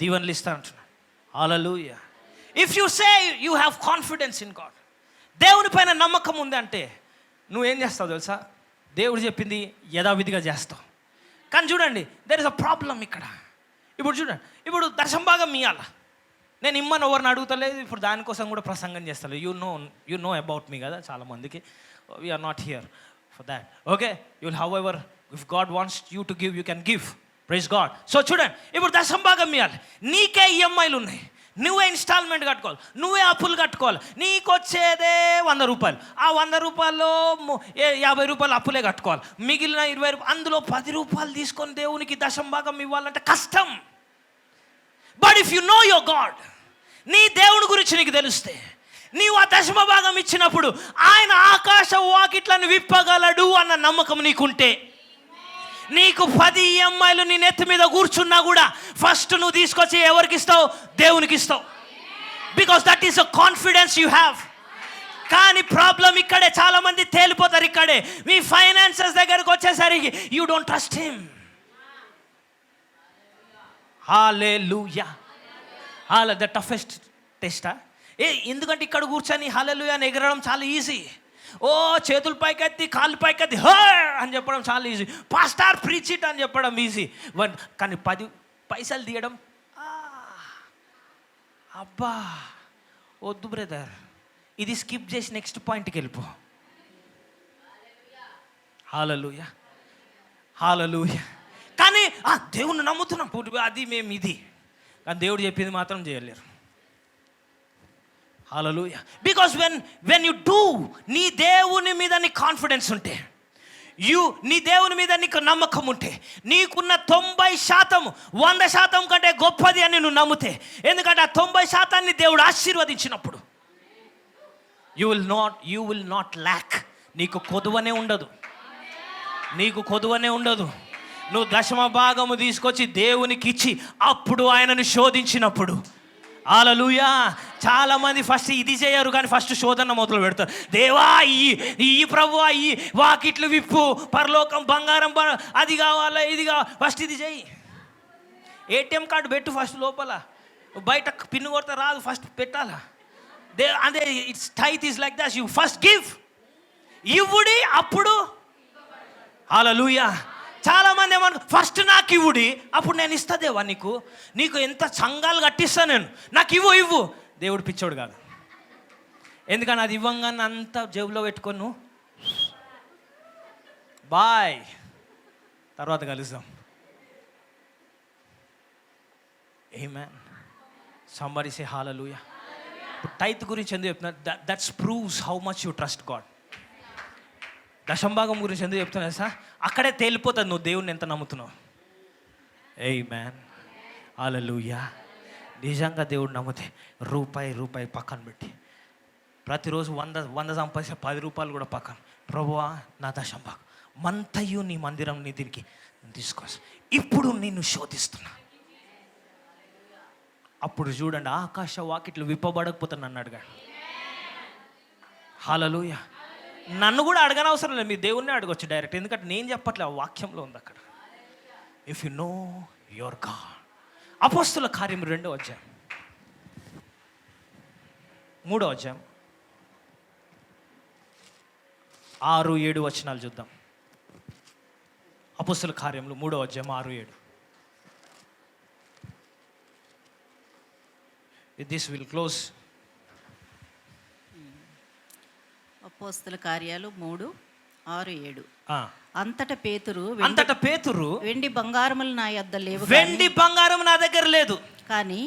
దీవెనలు ఇస్తానంటున్నాడు. Hallelujah. If you say you have confidence in God, దేవుని పైన నమ్మకం ఉంది అంటే నువ్వేం చేస్తావు తెలుసా? దేవుడు చెప్పింది యథావిధిగా చేస్తావు. కానీ చూడండి, దెర్ ఇస్ అ ప్రాబ్లం ఇక్కడ. ఇప్పుడు చూడండి, ఇప్పుడు 10వ భాగం ఇయ్యాల, నేను ఇమ్మని ఎవరిని అడుగుతలేదు. ఇప్పుడు దానికోసం కూడా ప్రసంగం చేస్తలేదు. యూ నో అబౌట్ మీ కదా చాలామందికి. We're not here for that. Okay, you will however if God wants you to give, you can give. Praise God. So చూడండి, ఇప్పుడు 10వ భాగం ఇవ్వాలి. నీకే ఈఎంఐలు ఉన్నాయి, నువ్వే ఇన్స్టాల్మెంట్ కట్టుకోవాలి, నువ్వే అప్పులు కట్టుకోవాలి. నీకు వచ్చేదే 100 రూపాయలు. ఆ 100 రూపాయల్లో 50 రూపాయలు అప్పులే కట్టుకోవాలి. మిగిలిన 20 రూపాయలు, అందులో 10 రూపాయలు తీసుకొని దేవునికి దశంభాగం ఇవ్వాలంటే కష్టం. But if you know your God, నీ దేవుని గురించి నీకు తెలిస్తే, నీవు ఆ దశమ భాగం ఇచ్చినప్పుడు ఆయన ఆకాశ వాకిట్లను విప్పగలడు అన్న నమ్మకం నీకుంటే, నీకు 10 EMIలు నీ నెత్తి మీద కూర్చున్నా కూడా ఫస్ట్ నువ్వు తీసుకొచ్చి ఎవరికి ఇస్తావు? దేవునికి ఇస్తావు. Because that is a confidence you have. కానీ ప్రాబ్లం ఇక్కడే, చాలా మంది తేలిపోతారు ఇక్కడే. మీ ఫైనాన్సెస్ దగ్గరకు వచ్చేసరికి you don't trust him. Hallelujah. The toughest టెస్టా? ఎందుకంటే ఇక్కడ కూర్చొని హల్లెలూయా అని ఎగరడం చాలా ఈజీ. ఓ చేతులు పైకెత్తి కాళ్ళు పైకెత్తి హే అని చెప్పడం చాలా ఈజీ. పాస్టర్ ప్రీచ్ ఇట్ అని చెప్పడం ఈజీ. కానీ 10 పైసలు తీయడం అబ్బా వద్దు బ్రదర్. ఇది స్కిప్ చేసి నెక్స్ట్ పాయింట్కి వెళ్ళిపో. హల్లెలూయా, హల్లెలూయా. కానీ దేవుణ్ణి నమ్ముతున్నాం, అది మేము ఇది, కానీ దేవుడు చెప్పింది మాత్రం చేయలేరు. హల్లెలూయా. బికాస్ వెన్ యు డూ, నీ దేవుని మీద నీ కాన్ఫిడెన్స్ ఉంటే, నీ దేవుని మీద నీకు నమ్మకం ఉంటే, నీకున్న 90% 100% కంటే గొప్పది అని నువ్వు నమ్మితే, ఎందుకంటే ఆ 90%ని దేవుడు ఆశీర్వదించినప్పుడు యూ విల్ నాట్ ల్యాక్. నీకు కొదువనే ఉండదు, నీకు కొదువనే ఉండదు. నువ్వు దశమ భాగము తీసుకొచ్చి దేవునికి ఇచ్చి అప్పుడు ఆయనను శోధించినప్పుడు, హల్లెలూయా. చాలామంది ఫస్ట్ ఇది చేయరు, కానీ ఫస్ట్ శోధన మొదలు పెడతారు. దేవా ఈ ప్రభువా ఈ వాకిట్లు విప్పు, పరలోకం బంగారం అది కావాలా ఇది కావాలి, ఫస్ట్ ఇది చెయ్యి. ATM కార్డు పెట్టు ఫస్ట్, లోపల బయట పిన్ను కొడితే రాదు, ఫస్ట్ పెట్టాలా. అదే it's tithe is like that. You first give, ఇవ్వుడి అప్పుడు. హల్లెలూయా. చాలామంది ఏమన్నా ఫస్ట్ నాకు ఇవ్వుడి అప్పుడు నేను ఇస్తా దేవా, నీకు ఎంత సంఘాలు కట్టిస్తా నేను, నాకు ఇవ్వు. దేవుడు పిచ్చోడు కాదు. ఎందుకని అది ఇవ్వంగానే అంతా జేబులో పెట్టుకొని బాయ్ తర్వాత కలుద్దాం. ఆమేన్. సంబడి సే హల్లెలూయా. టైత్ గురించి ఎందుకు చెప్తున్నా? That's proves how much you trust God. దశంభాగం గురించి ఎందుకు చెప్తున్నా సార్? అక్కడే తేలిపోతుంది నువ్వు దేవుణ్ణి ఎంత నమ్ముతున్నావు. ఆమేన్, హల్లెలూయా. నిజంగా దేవుడు నమ్మితే రూపాయి పక్కన పెట్టి, ప్రతిరోజు 100 సంపాదిస్తే 10 రూపాయలు కూడా పక్కన, ప్రభువా నా దశంభాగం మంతయు నీ మందిరం నీ దీనికి తీసుకోవచ్చు, ఇప్పుడు నిన్ను శోధిస్తున్నా. అప్పుడు చూడండి, ఆకాశ వాకిట్లు విప్పబడకపోతే నన్ను అడగాడు. హల్లెలూయా. నన్ను కూడా అడగనవసరం లేదు, మీ దేవుణ్ణి అడగొచ్చు డైరెక్ట్. ఎందుకంటే నేను చెప్పట్లే, ఆ వాక్యంలో ఉంది అక్కడ. If you know your God. అపోస్తుల కార్యం 2వ అధ్యాయం 3వ అధ్యాయం 6-7 వచనాలు చూద్దాం. అపోస్తుల కార్యంలో 3వ అధ్యాయం 6-7. With this we'll close.
అపోస్తల కార్యాలు 3:6-7. అంతటా పేతురు వెండి బంగారములు నా యొద్ద లేవు,
వెండి బంగారం నా దగ్గర లేదు, కానీ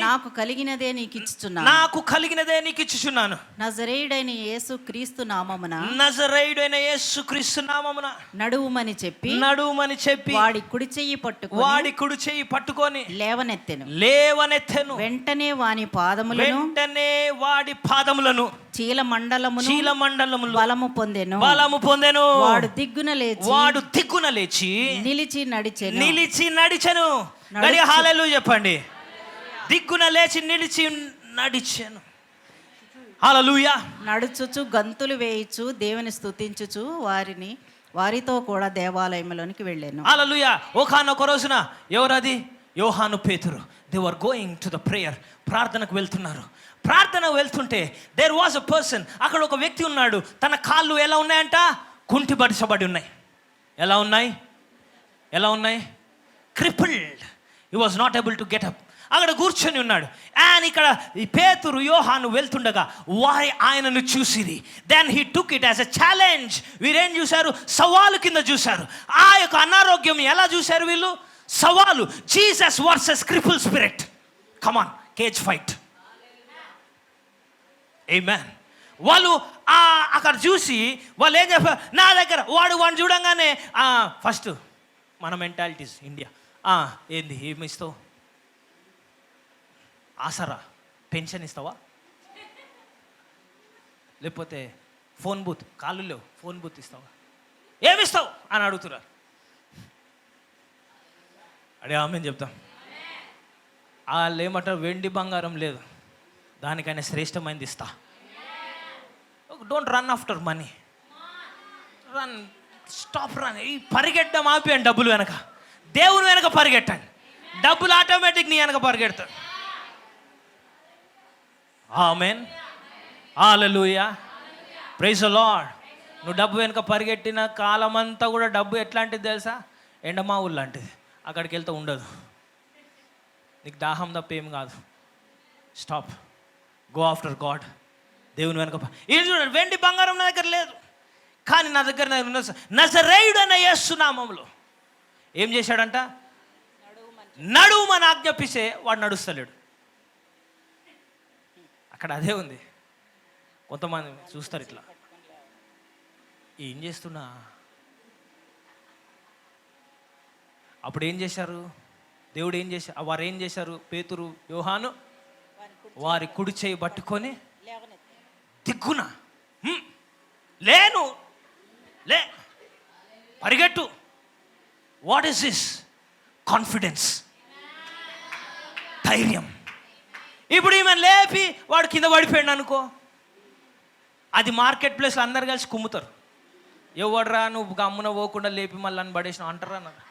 నాకు కలిగినదే నీకు ఇచ్చుచున్నాను. నజరేయుడైన యేసు క్రీస్తు నామమున నడువుమని చెప్పి వాడి కుడి చెయ్యి పట్టుకొని లేవనెత్తెను. వెంటనే వాడి పాదములను చీలమండలమును బలము పొందెను. వాడు దిగ్గున లేచి నిలిచి నడిచెను. హల్లెలూయా చెప్పండి. దిగ్గున లేచి నిలిచి నడిచెను. హల్లెలూయా. నడుచుచు గంతులు వేయిచు దేవుని స్తుతించుచు వారితో కూడా దేవాలయంలోనికి వెళ్ళాను. హల్లెలూయా. ఒకానొక రోజున ఎవరది? యోహాను పేతురు. They were going to the prayer. ప్రార్థనకు వెళ్తుంటే దేర్ వాజ్ అ పర్సన్. అక్కడ ఒక వ్యక్తి ఉన్నాడు. తన కాళ్ళు ఎలా ఉన్నాయంట? కుంటిపరచబడి ఉన్నాయి. ఎలా ఉన్నాయి? Crippled. He was not able to get up. అక్కడ కూర్చొని ఉన్నాడు. అండ్ ఇక్కడ ఈ పేతురు యోహాను వెళ్తుండగా ఆయనను చూసిరి. Then he took it as a challenge. వీరేం చూశారు? సవాలు కింద చూశారు. ఆ యొక్క అనారోగ్యం ఎలా చూశారు వీళ్ళు? సవాలు. Jesus versus cripple spirit. Come on,
cage fight. Amen. వాళ్ళు అక్కడ చూసి వాళ్ళు ఏం చెప్పారు, నా దగ్గర వాడిని చూడంగానే ఫస్ట్ మన మెంటాలిటీస్ ఇండియా, ఏంది ఏమి ఇస్తావు, ఆసరా పెన్షన్ ఇస్తావా, లేకపోతే ఫోన్ బూత్, కాళ్ళు లేవు ఫోన్ బూత్ ఇస్తావా, ఏమిస్తావు అని అడుగుతున్నారు. అడే ఆమె చెప్తాం. వాళ్ళు ఏమంటారు, వెండి బంగారం లేదు, దానికైనా శ్రేష్టమైనది ఇస్తా. Don't run after money, run, stop run. ఈ పరిగెట్టడం ఆపేయండి, డబ్బులు వెనక, దేవుని వెనక పరిగెట్టండి, డబ్బులు ఆటోమేటిక్ నీ వెనక పరిగెడతాడు. ఆమేన్, హల్లెలూయా, ప్రైజ్ ది లార్డ్. నువ్వు డబ్బు వెనక పరిగెట్టిన కాలం అంతా కూడా డబ్బు ఎట్లాంటిది తెలుసా, ఎండమావులు లాంటిది, అక్కడికి వెళ్తే ఉండదు, నీకు దాహం తప్ప ఏం కాదు. స్టాప్, గో ఆఫ్టర్ గాడ్, దేవుని వెనక. ఇది చూడండి, వెండి బంగారం నా దగ్గర లేదు, కానీ నా దగ్గర నజరేయుడు అన్న యేసు నామములో ఏం చేశాడంట, నడుమని ఆజ్ఞాపిస్తే వాడు నడుస్తలేడు. అక్కడ అదే ఉంది. కొంతమంది చూస్తారు ఇట్లా, ఏం చేస్తున్నా. అప్పుడు ఏం చేశారు, దేవుడు ఏం చేశారు, వారు ఏం చేశారు, పేతురు యోహాను వారి కుడి చేయి పట్టుకొని దిగ్గున, లేను లే, పరిగెట్టు. What is this? కాన్ఫిడెన్స్, ధైర్యం. ఇప్పుడు ఈమె లేపి వాడు కింద పడిపోయాడు అనుకో, అది మార్కెట్ ప్లేస్లో అందరు కలిసి కుమ్ముతారు. ఎవడరా నువ్వు గమ్మున పోకుండా లేపి మళ్ళీ అని పడేసినావు అంటారా అన్నారు.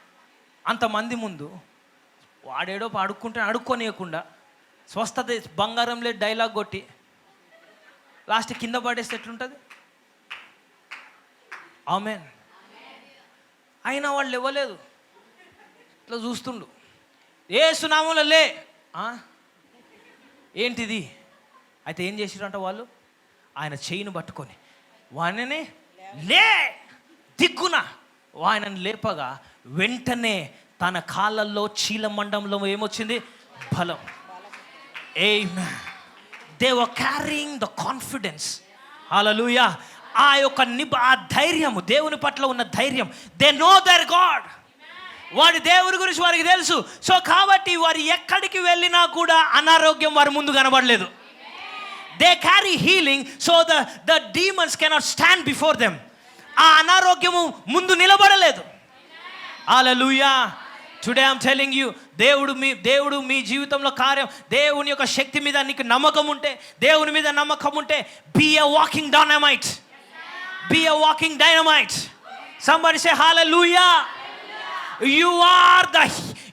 అంతమంది ముందు వాడేడో అడుక్కోనియకుండా స్వస్థత బంగారం లేదు డైలాగ్ కొట్టి లాస్ట్ కింద పడేస్తే ఎట్లుంటుంది? ఆమేన్. అయినా వాళ్ళు ఇవ్వలేదు, ఇట్లా చూస్తుండు. యేసు నామములో లే. ఏంటిది? అయితే ఏం చేసిరంట వాళ్ళు, ఆయన చేయిని పట్టుకొని వాణ్ణి లే, దిగ్గున ఆయనను లేపగా వెంటనే తన కాళ్ళల్లో చీలమండంలో ఏమొచ్చింది? బలం. ఆమేన్. They were carrying the confidence. Hallelujah. ఆ యొక్క ఆ ధైర్యము, దేవుని పట్ల ఉన్న ధైర్యం. They know their God. వాడి దేవుని గురించి వారికి తెలుసు. సో కాబట్టి వారు ఎక్కడికి వెళ్ళినా కూడా అనారోగ్యం వారి ముందు కనబడలేదు. They carry healing, so the demons cannot stand before them. ఆ అనారోగ్యము ముందు నిలబడలేదు. Hallelujah. Today I'm telling you, దేవుడు మీ జీవితంలో కార్యం, దేవుని యొక్క శక్తి మీద నీకు నమ్మకం ఉంటే, దేవుని మీద నమ్మకం ఉంటే, be a walking dynamite, be a walking dynamite. Somebody say hallelujah.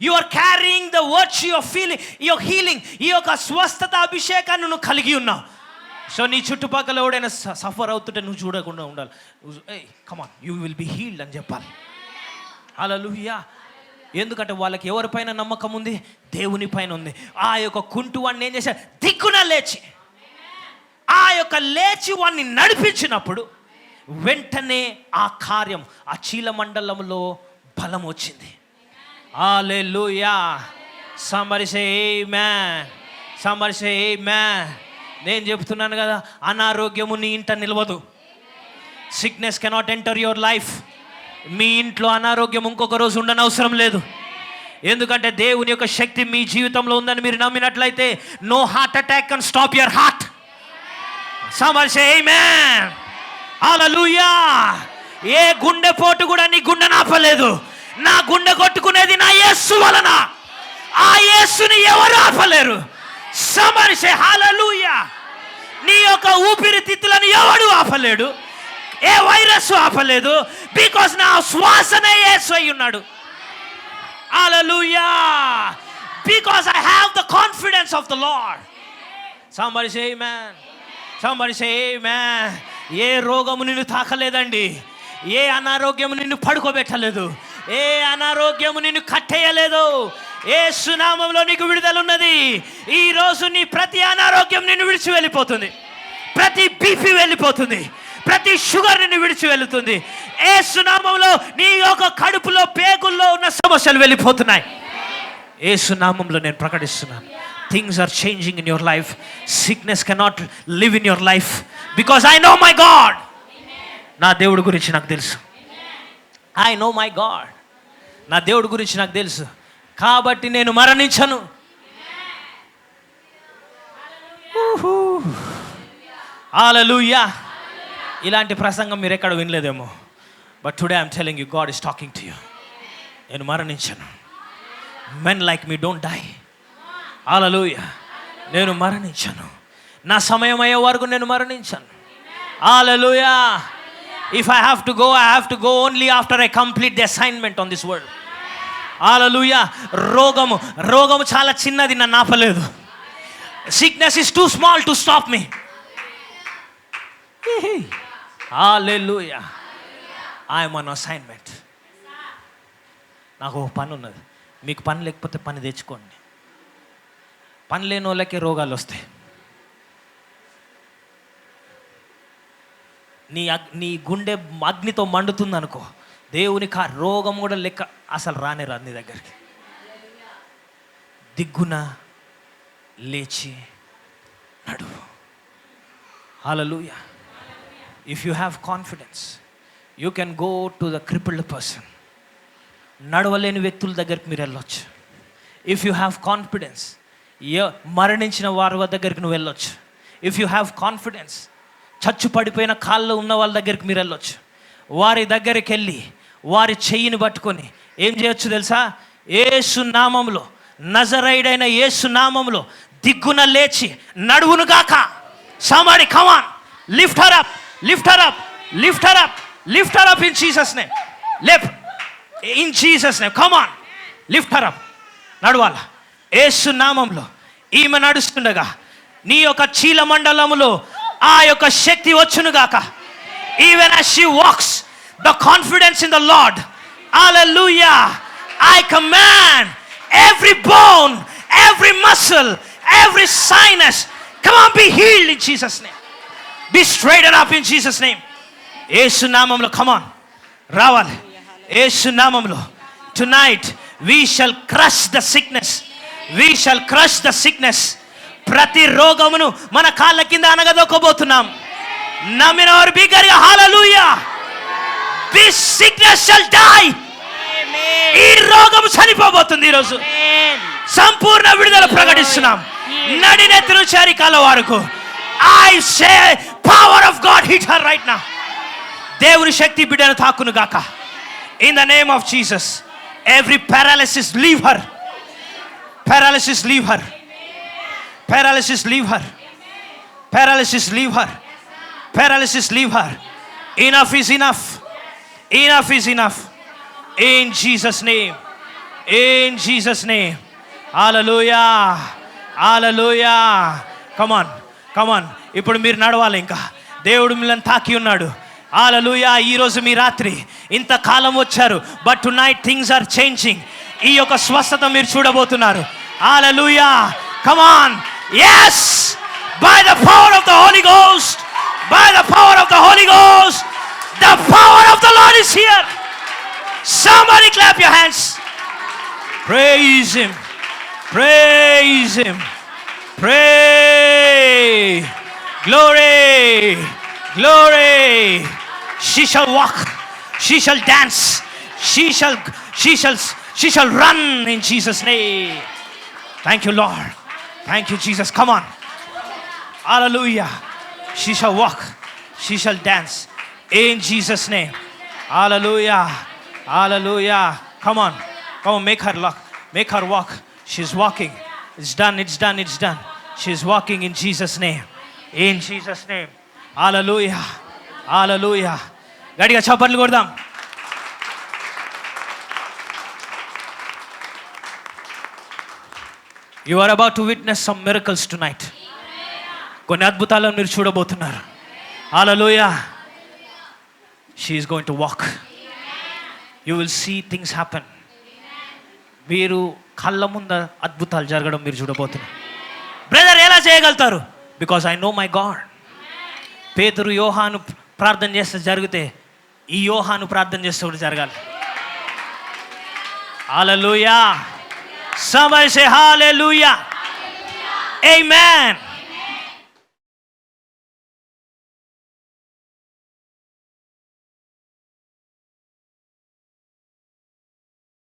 You are carrying the virtue of feeling, your healing. ఈ యొక్క స్వస్థత అభిషేకాన్ని నువ్వు కలిగి ఉన్నావు. సో నీ చుట్టుపక్కల ఎవడైనా సఫర్ అవుతుంటే నువ్వు చూడకుండా ఉండాలి. Come on, you will be healed అని చెప్పాలి. హల్లెలూయా. ఎందుకంటే వాళ్ళకి ఎవరిపైన నమ్మకం ఉంది? దేవుని పైన ఉంది. ఆ యొక్క కుంటువాడిని ఏం చేశారు? దిక్కున లేచి, ఆ యొక్క లేచి వాడిని నడిపించినప్పుడు వెంటనే ఆ కార్యం, ఆ చీలమండలంలో బలం వచ్చింది. హల్లెలూయా. somebody say amen, somebody say amen. నేను చెప్తున్నాను కదా, అనారోగ్యము నీ ఇంట నిలవదు. Sickness cannot enter your life. మీ ఇంట్లో అనారోగ్యం ఇంకొక రోజు ఉండనవసరం లేదు. ఎందుకంటే దేవుని యొక్క శక్తి మీ జీవితంలో ఉందని మీరు నమ్మినట్లయితే, no heart attack can stop your heart. somebody say amen. Hallelujah. ఏ గుండెపోటు కూడా నీ గుండెను ఆపలేదు. నా గుండె కొట్టుకునేది నా యేసు వలన. ఆ యేసుని ఎవరు ఆపలేరు. somebody say hallelujah. నీ యొక్క ఊపిరితిత్తులను ఎవడు ఆపలేడు. ఏ వైరస్ ఆపలేదు. బికాస్ నా శ్వాసనే యేసు అయి ఉన్నాడు. Hallelujah. Because I have the confidence of the Lord. somebody say amen, somebody say amen. ఏ రోగము నిన్ను తాకలేదండి. ఏ అనారోగ్యము నిన్ను పడుకోబెట్టలేదు. ఏ అనారోగ్యము నిన్ను కట్టేయలేదు. యేసు నామములో నీకు విడుదల ఉన్నది. ఈరోజు నీ ప్రతి అనారోగ్యం నిన్ను విడిచి వెళ్ళిపోతుంది. ప్రతి బీపీ వెళ్ళిపోతుంది. ప్రతి షుగర్ నిన్ను విడిచి వెళుతుంది. యేసు నామములో నీ యొక్క కడుపులో పేగుల్లో ఉన్న సమస్యలు వెళ్ళిపోతున్నాయి. యేసు నామములో నేను ప్రకటిస్తున్నాను. things are changing in your life. Sickness cannot live in your life because I know my God. నా దేవుడి గురించి నాకు తెలుసు. I know my God. నా దేవుడి గురించి నాకు తెలుసు కాబట్టి నేను మరణించను. హల్లెలూయా. ఇలాంటి ప్రసంగం మీరు ఎక్కడ వినలేదేమో, but today I'm telling you, God is talking to you. నేను మరణించను. Men like me don't die. హల్లెలూయా. నేను మరణించను. నా సమయం అయ్యే వరకు నేను మరణించను. హల్లెలూయా. If I have to go, I have to go only after I complete the assignment on this world. హల్లెలూయా. రోగము చాలా చిన్నది, నన్ను ఆపలేదు. Sickness is too small to stop me. Hallelujah. I am on assignment. నాకు పని ఉన్నది. మీకు పని లేకపోతే పని తెచ్చుకోండి. పని లేని వాళ్ళకే రోగాలు వస్తాయి. నీ గుండె అగ్నితో మండుతుంది అనుకో, దేవునికి ఆ రోగం కూడా లెక్క అసలు రానే రాదు నీ దగ్గరికి. దిగ్గున లేచి నడువు. Hallelujah. If you have confidence, you can go to the crippled person. నడవలేని వ్యక్తుల దగ్గరికి మీరు వెళ్ళొచ్చు. ఇఫ్ యూ హ్యావ్ కాన్ఫిడెన్స్, మరణించిన వారి దగ్గరికి నువ్వు వెళ్ళొచ్చు. ఇఫ్ యూ హ్యావ్ కాన్ఫిడెన్స్, చచ్చు పడిపోయిన కాళ్ళు ఉన్న వాళ్ళ దగ్గరికి మీరు వెళ్ళొచ్చు. వారి దగ్గరికి వెళ్ళి వారి చెయ్యిని పట్టుకొని ఏం చేయొచ్చు తెలుసా? యేసు నామములో, నజరైడైన యేసు నామములో దిగ్గున లేచి నడువును గాక. somebody come on, lift her up, lift her up, lift her up, lift her up in Jesus name. Lift in Jesus name, come on, lift her up. నడవాల యేసు నామములో. ఈమె నడుస్తుండగా నీ యొక్క చీల మండలములో ఆ యొక్క శక్తి వచ్చును గాక. Even as she walks, the confidence in the Lord. Hallelujah. I command every bone, every muscle, every sinus, come on, be healed in Jesus name. Be straightened up in Jesus name. యేసు నామములో come on, రావాలి యేసు నామములో. Tonight we shall crush the sickness. We shall crush the sickness. ప్రతి రోగమును మన కాళ్ళ కింద అనగదొక్కబోతున్నాం. నమ్మినవారు బిగ్గరగా హల్లెలూయా. This sickness shall die. ఈ రోగము చనిపోబోతుంది ఈరోజు. సంపూర్ణ విడుదల ప్రకటిస్తున్నాం. నడినెత్తి నుంచి అరికాల వరకు. I say power of God hit her right now. దేవుని శక్తి బిడ్డను తాకును గాక. In the name of Jesus, every paralysis leave her. Paralysis leave her. Paralysis leave her. Paralysis leave her. Paralysis leave her. Enough is enough. Enough is enough. In Jesus name. In Jesus name. Hallelujah. Hallelujah. Come on. Come on. ఇప్పుడు మీరు నడవాలి. ఇంకా దేవుడు మిమ్మల్ని తాకి ఉన్నాడు. హల్లెలూయా. ఈరోజు మీ రాత్రి ఇంతకాలం వచ్చారు, but tonight things are changing. ఈ యొక్క స్వస్థత మీరు చూడబోతున్నారు. హల్లెలూయా. Come on. Yes. By the power of the Holy Ghost. By the power of the Holy Ghost. The power of the Lord is here. Somebody clap your hands. Praise Him. Praise Him. Pray. Glory. Glory. She shall walk. She shall dance. She shall run in Jesus' name. Thank you, Lord. Thank you, Jesus. Come on. Hallelujah. She shall walk. She shall dance in Jesus' name. Hallelujah. Hallelujah. Come on. Come on. Make her walk. Make her walk. She's walking. It's done. It's done. It's done. She's walking in Jesus' name. In Jesus' name. Hallelujah. Hallelujah. గట్టిగా చప్పట్లు కొడదాం. You are about to witness some miracles tonight. కొన్ని అద్భుతాలను మీరు చూడబోతున్నారు. Hallelujah. She is going to walk. You will see things happen. మీరు కళ్ళ ముందు అద్భుతాలు జరగడం మీరు చూడబోతున్నారు. బ్రదర్ ఎలా చేయగలుగుతారు? Because I know my God. పేతురు యోహాను ప్రార్థన చేస్తే జరిగితే ఈ యోహాను ప్రార్థన చేస్తే కూడా జరగాలి. హల్లెలూయా. Somebody say hallelujah. ఆమేన్.